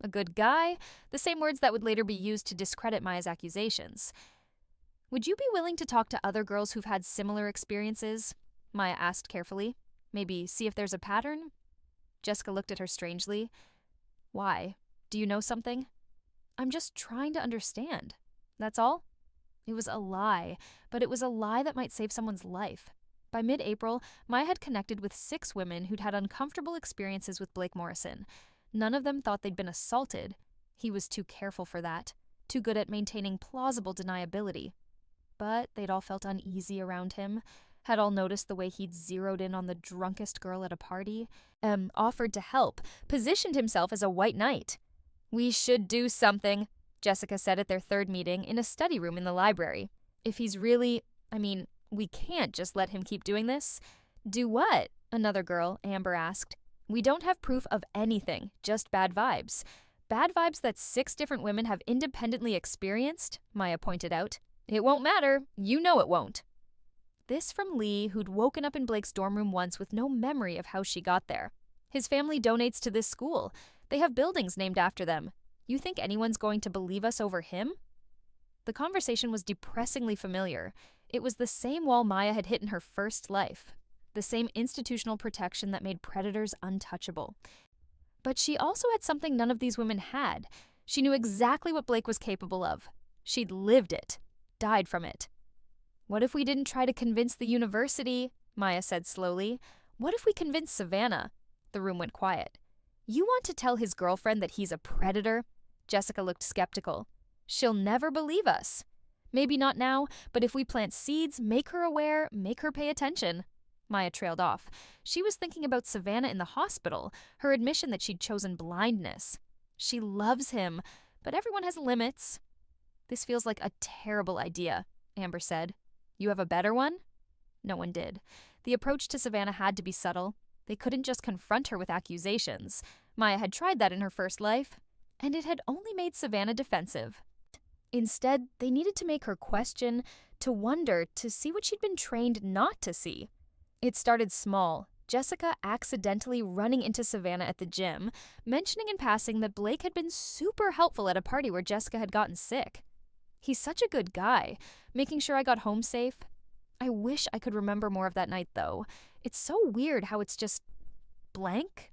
A good guy? The same words that would later be used to discredit Maya's accusations. Would you be willing to talk to other girls who've had similar experiences? Maya asked carefully. Maybe see if there's a pattern? Jessica looked at her strangely. Why? Do you know something? I'm just trying to understand. That's all? It was a lie, but it was a lie that might save someone's life. By mid-April, Maya had connected with 6 women who'd had uncomfortable experiences with Blake Morrison. None of them thought they'd been assaulted. He was too careful for that, too good at maintaining plausible deniability. But they'd all felt uneasy around him, had all noticed the way he'd zeroed in on the drunkest girl at a party, offered to help, positioned himself as a white knight. We should do something, Jessica said at their 3rd meeting in a study room in the library. If he's really, we can't just let him keep doing this. Do what? Another girl, Amber, asked. We don't have proof of anything, just bad vibes. Bad vibes that 6 different women have independently experienced, Maya pointed out. It won't matter. You know it won't. This from Lee, who'd woken up in Blake's dorm room once with no memory of how she got there. His family donates to this school. They have buildings named after them. You think anyone's going to believe us over him? The conversation was depressingly familiar. It was the same wall Maya had hit in her first life. The same institutional protection that made predators untouchable. But she also had something none of these women had. She knew exactly what Blake was capable of. She'd lived it. Died from it. What if we didn't try to convince the university? Maya said slowly. What if we convince Savannah? The room went quiet. You want to tell his girlfriend that he's a predator? Jessica looked skeptical. She'll never believe us. Maybe not now, but if we plant seeds, make her aware, make her pay attention. Maya trailed off. She was thinking about Savannah in the hospital, her admission that she'd chosen blindness. She loves him, but everyone has limits. This feels like a terrible idea, Amber said. You have a better one? No one did. The approach to Savannah had to be subtle. They couldn't just confront her with accusations. Maya had tried that in her first life, and it had only made Savannah defensive. Instead, they needed to make her question, to wonder, to see what she'd been trained not to see. It started small. Jessica accidentally running into Savannah at the gym, mentioning in passing that Blake had been super helpful at a party where Jessica had gotten sick. He's such a good guy, making sure I got home safe. I wish I could remember more of that night, though. It's so weird how it's just blank.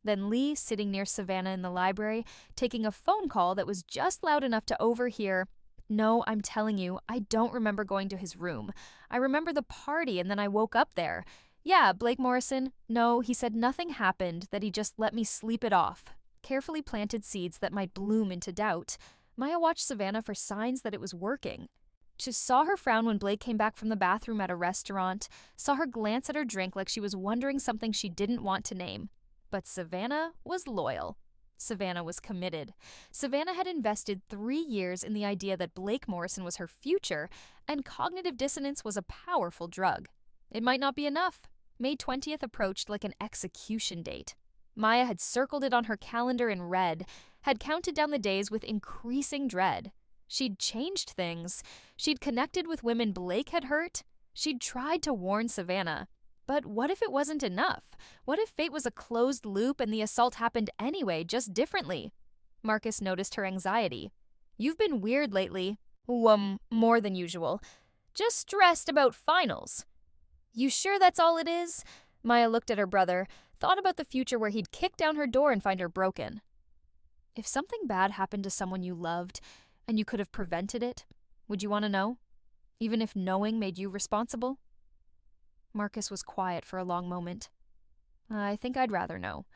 Then Lee, sitting near Savannah in the library, taking a phone call that was just loud enough to overhear. No, I'm telling you, I don't remember going to his room. I remember the party and then I woke up there. Yeah, Blake Morrison. No, he said nothing happened, that he just let me sleep it off. Carefully planted seeds that might bloom into doubt. Maya watched Savannah for signs that it was working. She saw her frown when Blake came back from the bathroom at a restaurant, saw her glance at her drink like she was wondering something she didn't want to name. But Savannah was loyal. Savannah was committed. Savannah had invested 3 years in the idea that Blake Morrison was her future, and cognitive dissonance was a powerful drug. It might not be enough. May 20th approached like an execution date. Maya had circled it on her calendar in red, had counted down the days with increasing dread. She'd changed things. She'd connected with women Blake had hurt. She'd tried to warn Savannah. But what if it wasn't enough? What if fate was a closed loop and the assault happened anyway, just differently? Marcus noticed her anxiety. You've been weird lately. More than usual. Just stressed about finals. You sure that's all it is? Maya looked at her brother, thought about the future where he'd kick down her door and find her broken. If something bad happened to someone you loved, and you could have prevented it, would you want to know? Even if knowing made you responsible? Marcus was quiet for a long moment. I think I'd rather know.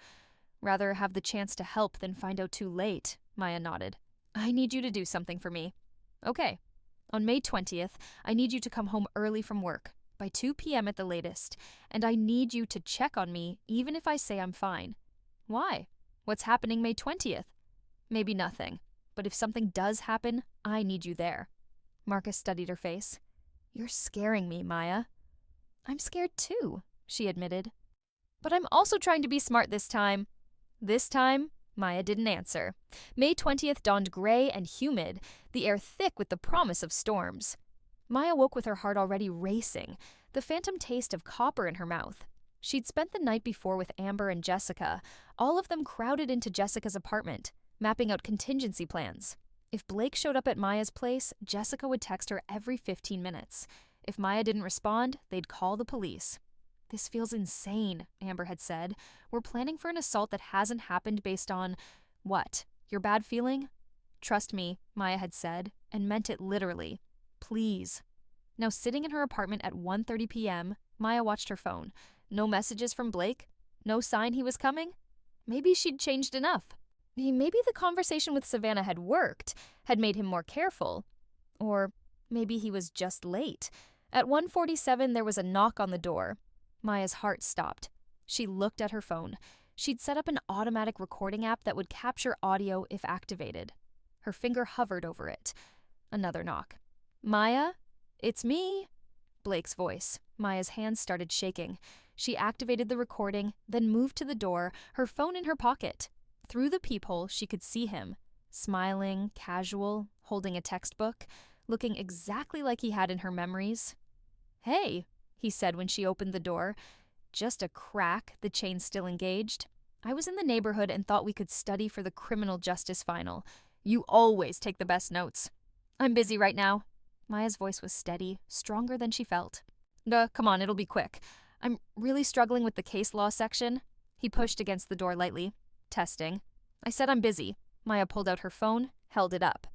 Rather have the chance to help than find out too late, Maya nodded. I need you to do something for me. Okay. On May 20th, I need you to come home early from work, by 2 p.m. at the latest, and I need you to check on me even if I say I'm fine. Why? What's happening May 20th? Maybe nothing. But if something does happen, I need you there. Marcus studied her face. You're scaring me, Maya. I'm scared too, she admitted. But I'm also trying to be smart this time. This time, Maya didn't answer. May 20th dawned gray and humid, the air thick with the promise of storms. Maya woke with her heart already racing, the phantom taste of copper in her mouth. She'd spent the night before with Amber and Jessica, all of them crowded into Jessica's apartment, mapping out contingency plans. If Blake showed up at Maya's place, Jessica would text her every 15 minutes. If Maya didn't respond, they'd call the police. This feels insane, Amber had said. We're planning for an assault that hasn't happened based on, what, your bad feeling? Trust me, Maya had said, and meant it literally. Please. Now sitting in her apartment at 1:30 p.m., Maya watched her phone. No messages from Blake? No sign he was coming? Maybe she'd changed enough. Maybe the conversation with Savannah had worked, had made him more careful. Or maybe he was just late. At 1:47, there was a knock on the door. Maya's heart stopped. She looked at her phone. She'd set up an automatic recording app that would capture audio if activated. Her finger hovered over it. Another knock. Maya? It's me. Blake's voice. Maya's hands started shaking. She activated the recording, then moved to the door, her phone in her pocket. Through the peephole, she could see him, smiling, casual, holding a textbook, looking exactly like he had in her memories. Hey, he said when she opened the door. Just a crack, the chain still engaged. I was in the neighborhood and thought we could study for the criminal justice final. You always take the best notes. I'm busy right now. Maya's voice was steady, stronger than she felt. Come on, it'll be quick. I'm really struggling with the case law section. He pushed against the door lightly. Testing. I said I'm busy. Maya pulled out her phone, held it up.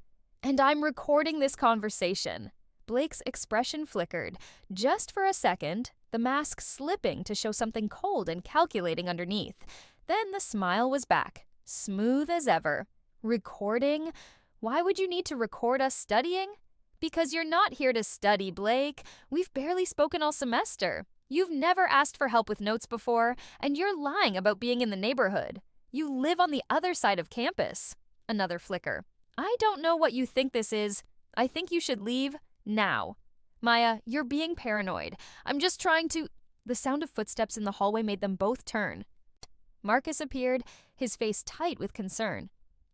And I'm recording this conversation. Blake's expression flickered. Just for a second, the mask slipping to show something cold and calculating underneath. Then the smile was back, smooth as ever. Recording? Why would you need to record us studying? Because you're not here to study, Blake. We've barely spoken all semester. You've never asked for help with notes before, and you're lying about being in the neighborhood. You live on the other side of campus. Another flicker. I don't know what you think this is. I think you should leave now. Maya, you're being paranoid. I'm just trying to... The sound of footsteps in the hallway made them both turn. Marcus appeared, his face tight with concern.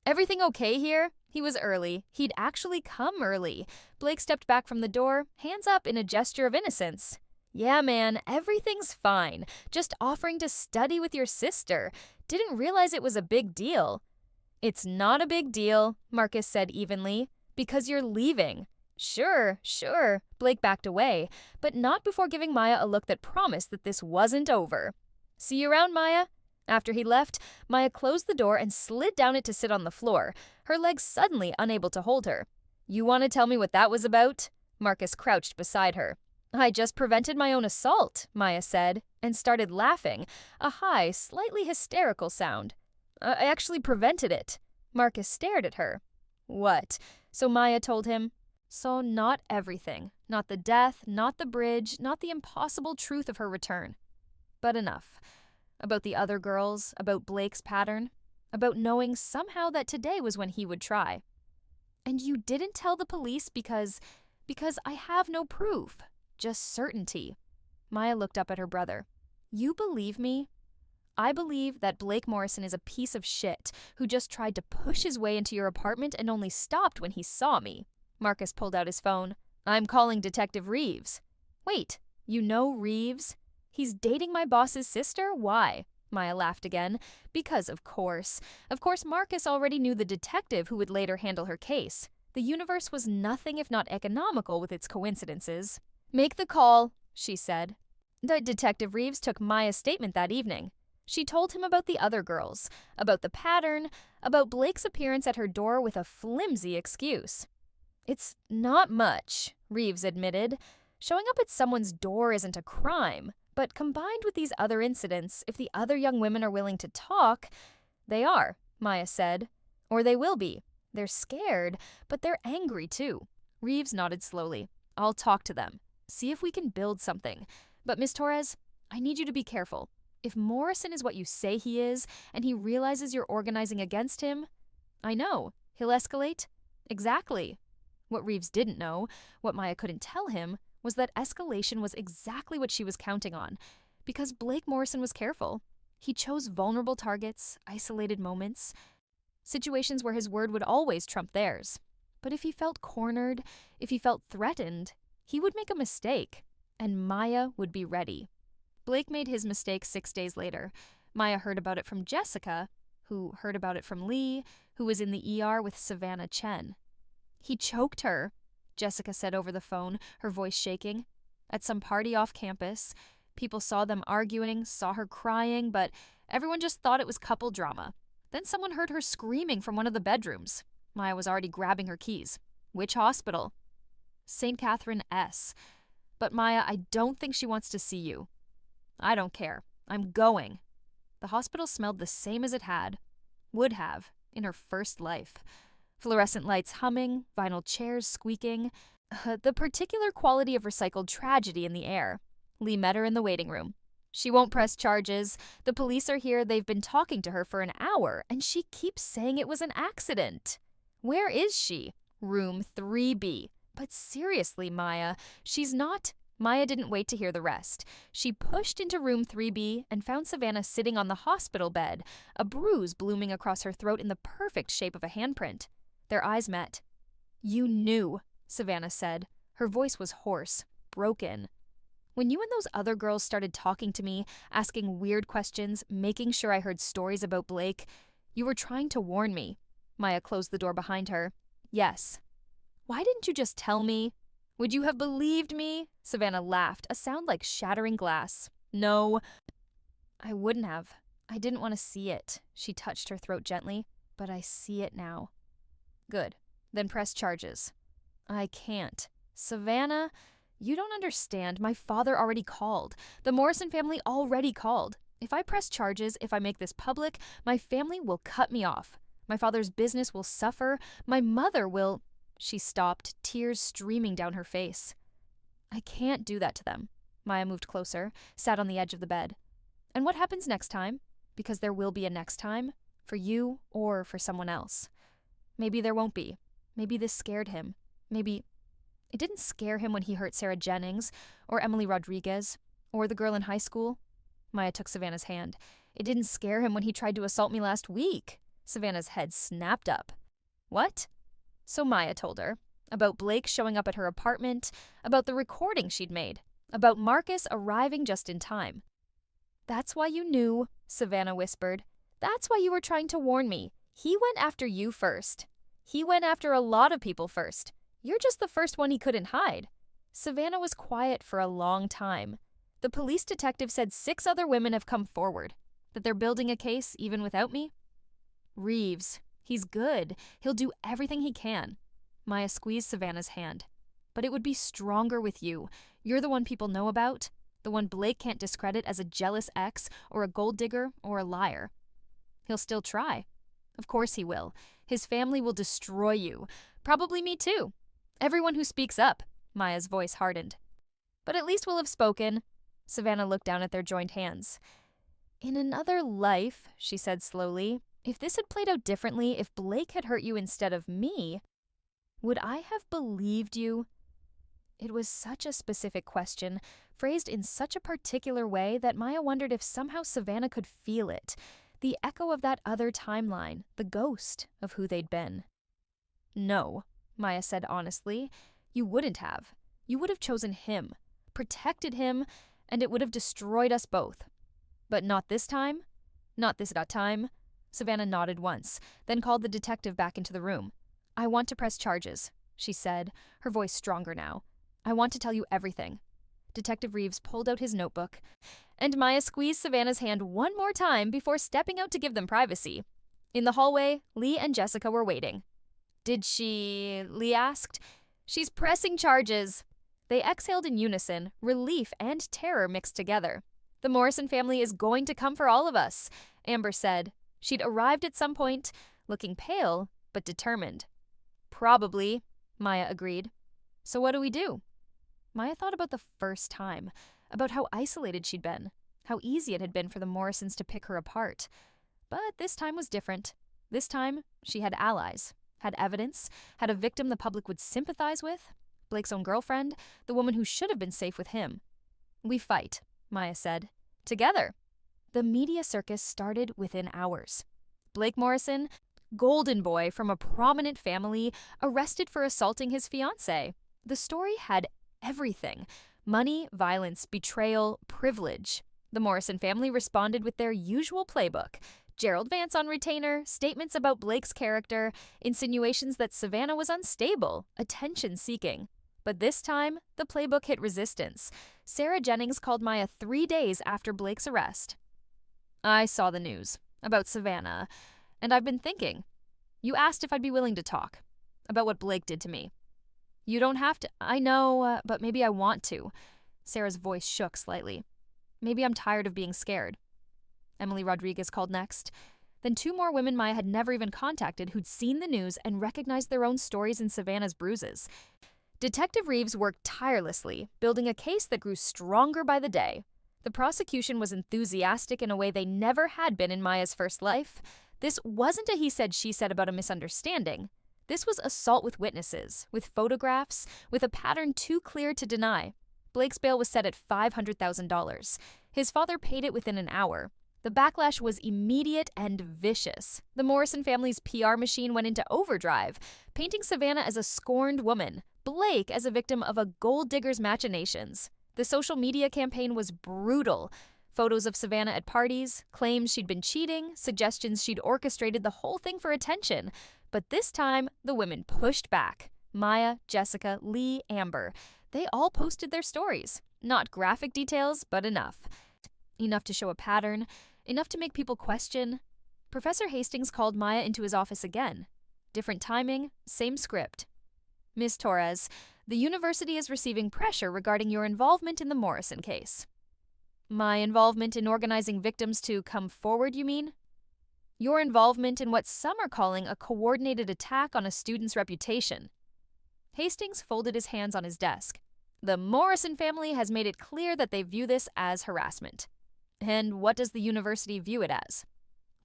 Everything okay here? He was early. He'd actually come early. Blake stepped back from the door, hands up in a gesture of innocence. Yeah, man, everything's fine. Just offering to study with your sister. Didn't realize it was a big deal. It's not a big deal, Marcus said evenly, because you're leaving. Sure, Blake backed away, but not before giving Maya a look that promised that this wasn't over. See you around, Maya. After he left, Maya closed the door and slid down it to sit on the floor, her legs suddenly unable to hold her. You want to tell me what that was about? Marcus crouched beside her. I just prevented my own assault, Maya said, and started laughing, a high, slightly hysterical sound. I actually prevented it. Marcus stared at her. What? So Maya told him. So not everything. Not the death, not the bridge, not the impossible truth of her return. But enough. About the other girls, about Blake's pattern, about knowing somehow that today was when he would try. And you didn't tell the police because I have no proof, just certainty. Maya looked up at her brother. You believe me? I believe that Blake Morrison is a piece of shit who just tried to push his way into your apartment and only stopped when he saw me. Marcus pulled out his phone. I'm calling Detective Reeves. Wait, you know Reeves? He's dating my boss's sister? Why? Maya laughed again. Because of course. Of course Marcus already knew the detective who would later handle her case. The universe was nothing if not economical with its coincidences. Make the call, she said. The Detective Reeves took Maya's statement that evening. She told him about the other girls, about the pattern, about Blake's appearance at her door with a flimsy excuse. It's not much, Reeves admitted. Showing up at someone's door isn't a crime, but combined with these other incidents, if the other young women are willing to talk, they are, Maya said. Or they will be. They're scared, but they're angry too. Reeves nodded slowly. I'll talk to them. See if we can build something. But Miss Torres, I need you to be careful. If Morrison is what you say he is, and he realizes you're organizing against him, I know. He'll escalate? Exactly. What Reeves didn't know, what Maya couldn't tell him, was that escalation was exactly what she was counting on. Because Blake Morrison was careful. He chose vulnerable targets, isolated moments, situations where his word would always trump theirs. But if he felt cornered, if he felt threatened, he would make a mistake, and Maya would be ready. Blake made his mistake 6 days later. Maya heard about it from Jessica, who heard about it from Lee, who was in the ER with Savannah Chen. He choked her, Jessica said over the phone, her voice shaking. At some party off campus, people saw them arguing, saw her crying, but everyone just thought it was couple drama. Then someone heard her screaming from one of the bedrooms. Maya was already grabbing her keys. Which hospital? St. Catherine S. But Maya, I don't think she wants to see you. I don't care. I'm going. The hospital smelled the same as it would have, in her first life. Fluorescent lights humming, vinyl chairs squeaking. The particular quality of recycled tragedy in the air. Lee met her in the waiting room. She won't press charges. The police are here. They've been talking to her for an hour, and she keeps saying it was an accident. Where is she? Room 3B. But seriously, Maya, she's not... Maya didn't wait to hear the rest. She pushed into room 3B and found Savannah sitting on the hospital bed, a bruise blooming across her throat in the perfect shape of a handprint. Their eyes met. You knew, Savannah said. Her voice was hoarse, broken. When you and those other girls started talking to me, asking weird questions, making sure I heard stories about Blake, you were trying to warn me. Maya closed the door behind her. Yes. Why didn't you just tell me? Would you have believed me? Savannah laughed, a sound like shattering glass. No. I wouldn't have. I didn't want to see it. She touched her throat gently. But I see it now. Good. Then press charges. I can't. Savannah, you don't understand. My father already called. The Morrison family already called. If I press charges, if I make this public, my family will cut me off. My father's business will suffer. My mother will... She stopped, tears streaming down her face. I can't do that to them. Maya moved closer, sat on the edge of the bed. And what happens next time? Because there will be a next time, for you or for someone else. Maybe there won't be. Maybe this scared him. Maybe it didn't scare him when he hurt Sarah Jennings, or Emily Rodriguez, or the girl in high school. Maya took Savannah's hand. It didn't scare him when he tried to assault me last week. Savannah's head snapped up. What? So Maya told her about Blake showing up at her apartment, about the recording she'd made, about Marcus arriving just in time. "That's why you knew," Savannah whispered. "That's why you were trying to warn me. He went after you first. He went after a lot of people first. You're just the first one he couldn't hide." Savannah was quiet for a long time. The police detective said 6 other women have come forward, that they're building a case even without me. "Reeves, he's good. He'll do everything he can." Maya squeezed Savannah's hand. "But it would be stronger with you. You're the one people know about, the one Blake can't discredit as a jealous ex or a gold digger or a liar." "He'll still try." "Of course he will. His family will destroy you. Probably me too. Everyone who speaks up." Maya's voice hardened. "But at least we'll have spoken." Savannah looked down at their joined hands. "In another life," she said slowly, "if this had played out differently, if Blake had hurt you instead of me, would I have believed you?" It was such a specific question, phrased in such a particular way that Maya wondered if somehow Savannah could feel it, the echo of that other timeline, the ghost of who they'd been. "No," Maya said honestly, "you wouldn't have. You would have chosen him, protected him, and it would have destroyed us both. But not this time? Not this time?" Savannah nodded once, then called the detective back into the room. "I want to press charges," she said, her voice stronger now. "I want to tell you everything." Detective Reeves pulled out his notebook, and Maya squeezed Savannah's hand one more time before stepping out to give them privacy. In the hallway, Lee and Jessica were waiting. "Did she?" Lee asked. "She's pressing charges." They exhaled in unison, relief and terror mixed together. "The Morrison family is going to come for all of us," Amber said. She'd arrived at some point, looking pale but determined. "Probably," Maya agreed. "So what do we do?" Maya thought about the first time, about how isolated she'd been, how easy it had been for the Morrisons to pick her apart. But this time was different. This time, she had allies, had evidence, had a victim the public would sympathize with, Blake's own girlfriend, the woman who should have been safe with him. "We fight," Maya said. "Together." The media circus started within hours. Blake Morrison, golden boy from a prominent family, arrested for assaulting his fiancée. The story had everything: money, violence, betrayal, privilege. The Morrison family responded with their usual playbook: Gerald Vance on retainer, statements about Blake's character, insinuations that Savannah was unstable, attention-seeking. But this time, the playbook hit resistance. Sarah Jennings called Maya 3 days after Blake's arrest. "I saw the news about Savannah, and I've been thinking. You asked if I'd be willing to talk about what Blake did to me. You don't have to. I know, but maybe I want to." Sarah's voice shook slightly. "Maybe I'm tired of being scared." Emily Rodriguez called next. Then 2 more women Maya had never even contacted who'd seen the news and recognized their own stories in Savannah's bruises. Detective Reeves worked tirelessly, building a case that grew stronger by the day. The prosecution was enthusiastic in a way they never had been in Maya's first life. This wasn't a he said, she said about a misunderstanding. This was assault with witnesses, with photographs, with a pattern too clear to deny. Blake's bail was set at $500,000. His father paid it within an hour. The backlash was immediate and vicious. The Morrison family's PR machine went into overdrive, painting Savannah as a scorned woman, Blake as a victim of a gold digger's machinations. The social media campaign was brutal. Photos of Savannah at parties, claims she'd been cheating, suggestions she'd orchestrated the whole thing for attention. But this time, the women pushed back. Maya, Jessica, Lee, Amber. They all posted their stories. Not graphic details, but enough. Enough to show a pattern, enough to make people question. Professor Hastings called Maya into his office again. Different timing, same script. "Ms. Torres, the university is receiving pressure regarding your involvement in the Morrison case." "My involvement in organizing victims to come forward, you mean?" "Your involvement in what some are calling a coordinated attack on a student's reputation." Hastings folded his hands on his desk. "The Morrison family has made it clear that they view this as harassment." "And what does the university view it as?"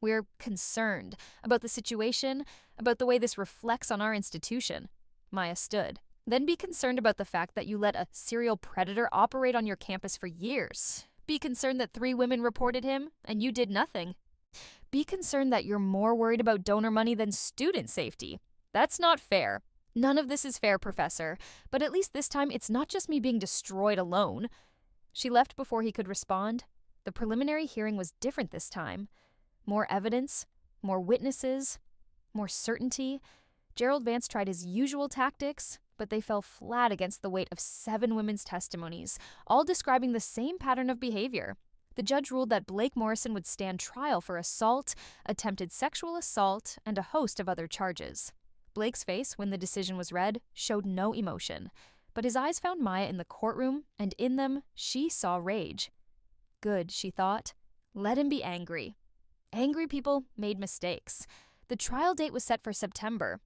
"We're concerned about the situation, about the way this reflects on our institution." Maya stood. "Then be concerned about the fact that you let a serial predator operate on your campus for years. Be concerned that 3 women reported him, and you did nothing. Be concerned that you're more worried about donor money than student safety. That's not fair." None of this is fair, Professor, but at least this time it's not just me being destroyed alone. She left before he could respond. The preliminary hearing was different this time. More evidence, more witnesses, more certainty. Gerald Vance tried his usual tactics, but they fell flat against the weight of 7 women's testimonies, all describing the same pattern of behavior. The judge ruled that Blake Morrison would stand trial for assault, attempted sexual assault, and a host of other charges. Blake's face, when the decision was read, showed no emotion, but his eyes found Maya in the courtroom, and in them, she saw rage. Good, she thought. Let him be angry. Angry people made mistakes. The trial date was set for September.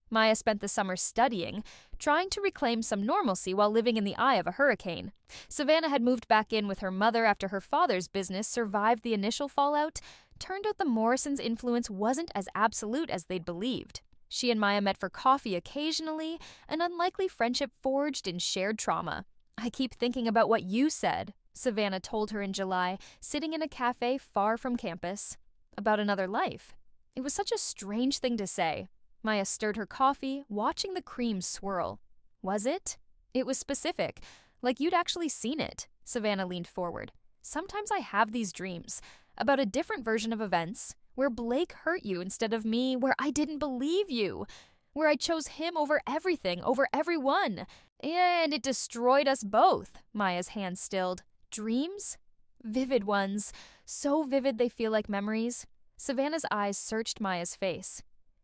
Maya spent the summer studying, trying to reclaim some normalcy while living in the eye of a hurricane. Savannah had moved back in with her mother after her father's business survived the initial fallout. Turned out the Morrisons' influence wasn't as absolute as they'd believed. She and Maya met for coffee occasionally, an unlikely friendship forged in shared trauma. "I keep thinking about what you said," Savannah told her in July, sitting in a cafe far from campus. About another life. It was such a strange thing to say. Maya stirred her coffee, watching the cream swirl. Was it? It was specific, like you'd actually seen it. Savannah leaned forward. "Sometimes I have these dreams, about a different version of events, where Blake hurt you instead of me, where I didn't believe you, where I chose him over everything, over everyone. And it destroyed us both." Maya's hand stilled. Dreams? Vivid ones. So vivid they feel like memories. Savannah's eyes searched Maya's face.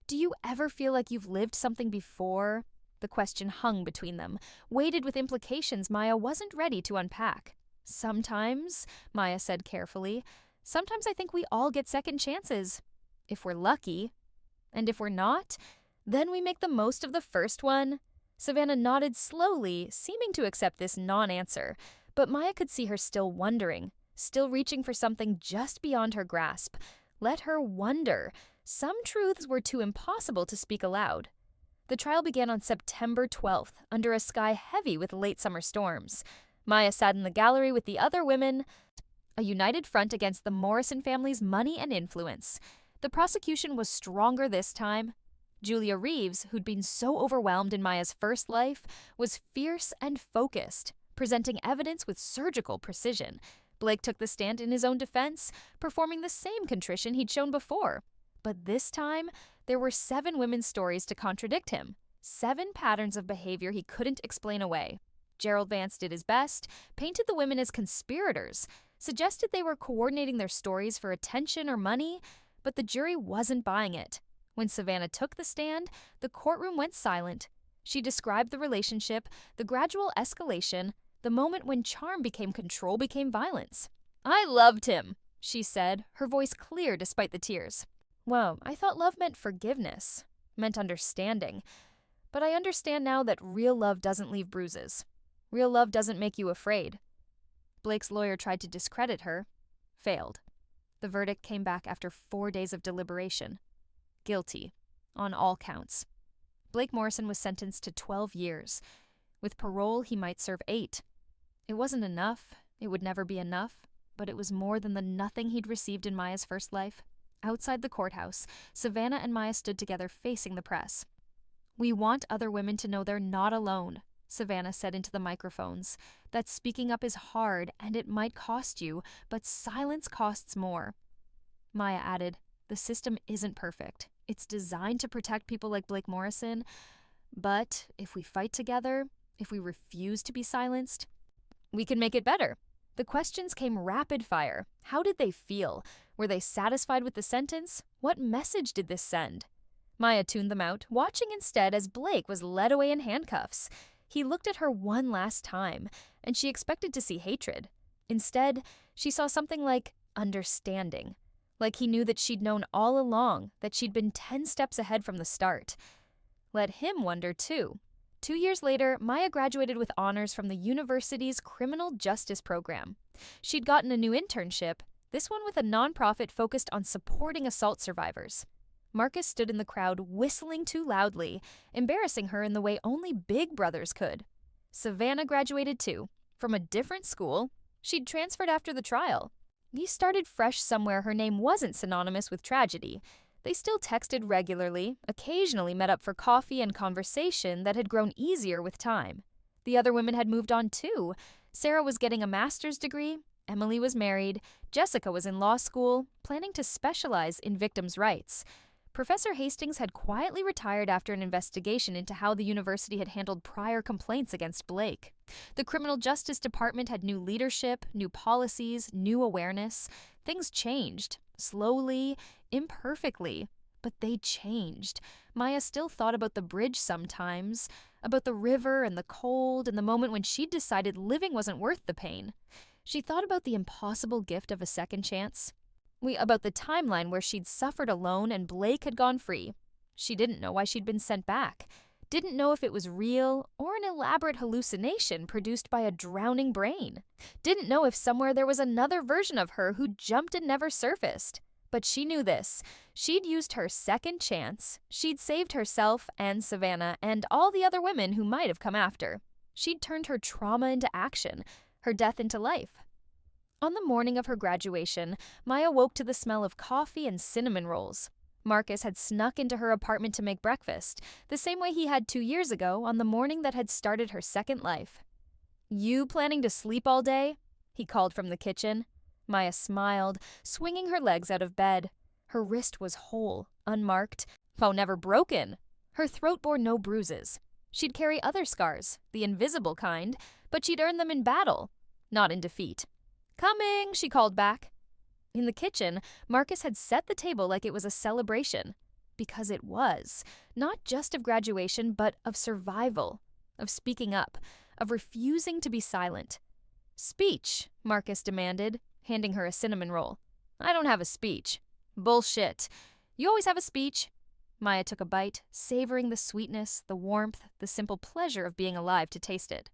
"Do you ever feel like you've lived something before?" The question hung between them, weighted with implications Maya wasn't ready to unpack. "Sometimes," Maya said carefully. "Sometimes I think we all get second chances. If we're lucky. And if we're not, then we make the most of the first one." Savannah nodded slowly, seeming to accept this non-answer, but Maya could see her still wondering, still reaching for something just beyond her grasp. Let her wonder. Some truths were too impossible to speak aloud. The trial began on September 12th, under a sky heavy with late summer storms. Maya sat in the gallery with the other women, a united front against the Morrison family's money and influence. The prosecution was stronger this time. Julia Reeves, who'd been so overwhelmed in Maya's first life, was fierce and focused, presenting evidence with surgical precision. Blake took the stand in his own defense, performing the same contrition he'd shown before. But this time, there were 7 women's stories to contradict him. 7 patterns of behavior he couldn't explain away. Gerald Vance did his best, painted the women as conspirators, suggested they were coordinating their stories for attention or money, but the jury wasn't buying it. When Savannah took the stand, the courtroom went silent. She described the relationship, the gradual escalation, the moment when charm became control became violence. "I loved him," she said, her voice clear despite the tears. "Well, I thought love meant forgiveness, meant understanding. But I understand now that real love doesn't leave bruises. Real love doesn't make you afraid." Blake's lawyer tried to discredit her. Failed. The verdict came back after 4 days of deliberation. Guilty, on all counts. Blake Morrison was sentenced to 12 years. With parole, he might serve 8. It wasn't enough. It would never be enough. But it was more than the nothing he'd received in Maya's first life. Outside the courthouse, Savannah and Maya stood together facing the press. "We want other women to know they're not alone," Savannah said into the microphones. "That speaking up is hard, and it might cost you, but silence costs more." Maya added, "The system isn't perfect. It's designed to protect people like Blake Morrison. But if we fight together, if we refuse to be silenced, we can make it better." The questions came rapid fire. How did they feel? Were they satisfied with the sentence? What message did this send? Maya tuned them out, watching instead as Blake was led away in handcuffs. He looked at her one last time, and she expected to see hatred. Instead, she saw something like understanding. Like he knew that she'd known all along, that she'd been 10 steps ahead from the start. Let him wonder, too. 2 years later, Maya graduated with honors from the university's criminal justice program. She'd gotten a new internship, this one with a nonprofit focused on supporting assault survivors. Marcus stood in the crowd whistling too loudly, embarrassing her in the way only big brothers could. Savannah graduated too, from a different school. She'd transferred after the trial. He started fresh somewhere her name wasn't synonymous with tragedy. They still texted regularly, occasionally met up for coffee and conversation that had grown easier with time. The other women had moved on too. Sarah was getting a master's degree, Emily was married, Jessica was in law school, planning to specialize in victims' rights. Professor Hastings had quietly retired after an investigation into how the university had handled prior complaints against Blake. The criminal justice department had new leadership, new policies, new awareness. Things changed, slowly, imperfectly, but they changed. Maya still thought about the bridge sometimes, about the river and the cold and the moment when she'd decided living wasn't worth the pain. She thought about the impossible gift of a second chance. About the timeline where she'd suffered alone and Blake had gone free. She didn't know why she'd been sent back. Didn't know if it was real or an elaborate hallucination produced by a drowning brain. Didn't know if somewhere there was another version of her who jumped and never surfaced. But she knew this. She'd used her second chance. She'd saved herself and Savannah and all the other women who might have come after. She'd turned her trauma into action, her death into life. On the morning of her graduation, Maya woke to the smell of coffee and cinnamon rolls. Marcus had snuck into her apartment to make breakfast, the same way he had 2 years ago on the morning that had started her second life. "You planning to sleep all day?" he called from the kitchen. Maya smiled, swinging her legs out of bed. Her wrist was whole, unmarked, never broken. Her throat bore no bruises. She'd carry other scars, the invisible kind, but she'd earned them in battle, not in defeat. "Coming," she called back. In the kitchen, Marcus had set the table like it was a celebration. Because it was. Not just of graduation, but of survival. Of speaking up. Of refusing to be silent. "Speech," Marcus demanded, handing her a cinnamon roll. "I don't have a speech." "Bullshit. You always have a speech." Maya took a bite, savoring the sweetness, the warmth, the simple pleasure of being alive to taste it.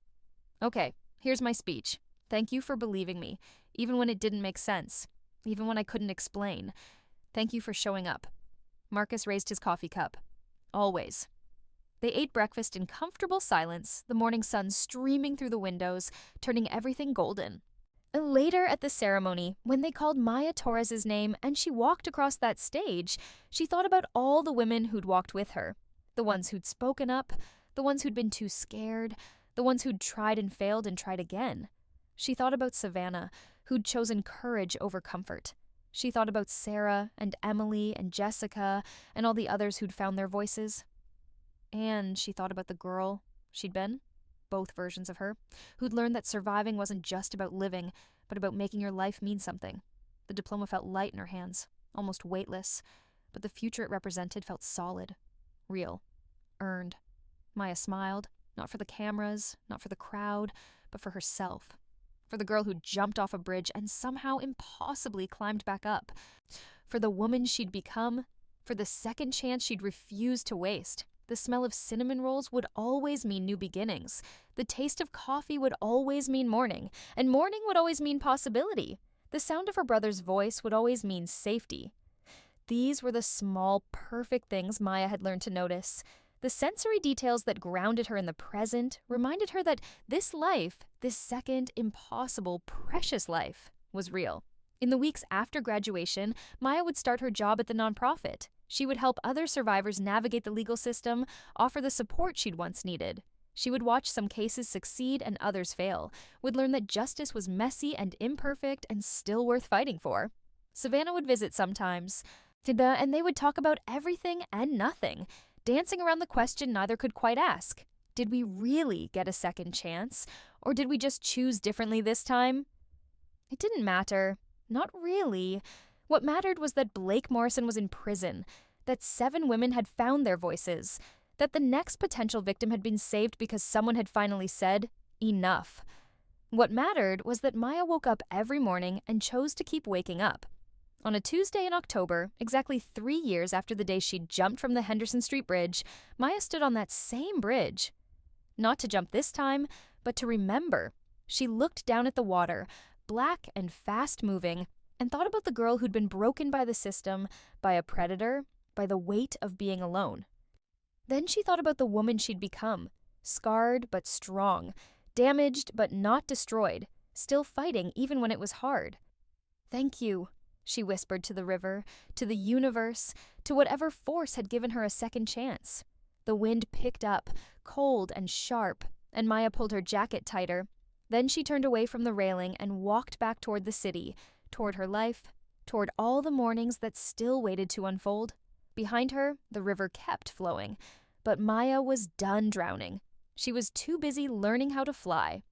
"Okay, here's my speech. Thank you for believing me, even when it didn't make sense, even when I couldn't explain. Thank you for showing up." Marcus raised his coffee cup. "Always." They ate breakfast in comfortable silence, the morning sun streaming through the windows, turning everything golden. Later at the ceremony, when they called Maya Torres's name and she walked across that stage, she thought about all the women who'd walked with her. The ones who'd spoken up, the ones who'd been too scared, the ones who'd tried and failed and tried again. She thought about Savannah, who'd chosen courage over comfort. She thought about Sarah and Emily and Jessica and all the others who'd found their voices. And she thought about the girl she'd been, both versions of her, who'd learned that surviving wasn't just about living, but about making your life mean something. The diploma felt light in her hands, almost weightless, but the future it represented felt solid, real, earned. Maya smiled, not for the cameras, not for the crowd, but for herself. For the girl who jumped off a bridge and somehow impossibly climbed back up. For the woman she'd become. For the second chance she'd refused to waste. The smell of cinnamon rolls would always mean new beginnings. The taste of coffee would always mean morning. And morning would always mean possibility. The sound of her brother's voice would always mean safety. These were the small, perfect things Maya had learned to notice. The sensory details that grounded her in the present reminded her that this life, this second, impossible, precious life, was real. In the weeks after graduation, Maya would start her job at the nonprofit. She would help other survivors navigate the legal system, offer the support she'd once needed. She would watch some cases succeed and others fail, would learn that justice was messy and imperfect and still worth fighting for. Savannah would visit sometimes, and they would talk about everything and nothing, dancing around the question neither could quite ask. Did we really get a second chance? Or did we just choose differently this time? It didn't matter. Not really. What mattered was that Blake Morrison was in prison, that 7 women had found their voices, that the next potential victim had been saved because someone had finally said, enough. What mattered was that Maya woke up every morning and chose to keep waking up. On a Tuesday in October, exactly 3 years after the day she'd jumped from the Henderson Street Bridge, Maya stood on that same bridge. Not to jump this time, but to remember. She looked down at the water, black and fast-moving, and thought about the girl who'd been broken by the system, by a predator, by the weight of being alone. Then she thought about the woman she'd become, scarred but strong, damaged but not destroyed, still fighting even when it was hard. "Thank you," she whispered to the river, to the universe, to whatever force had given her a second chance. The wind picked up, cold and sharp, and Maya pulled her jacket tighter. Then she turned away from the railing and walked back toward the city, toward her life, toward all the mornings that still waited to unfold. Behind her, the river kept flowing, but Maya was done drowning. She was too busy learning how to fly.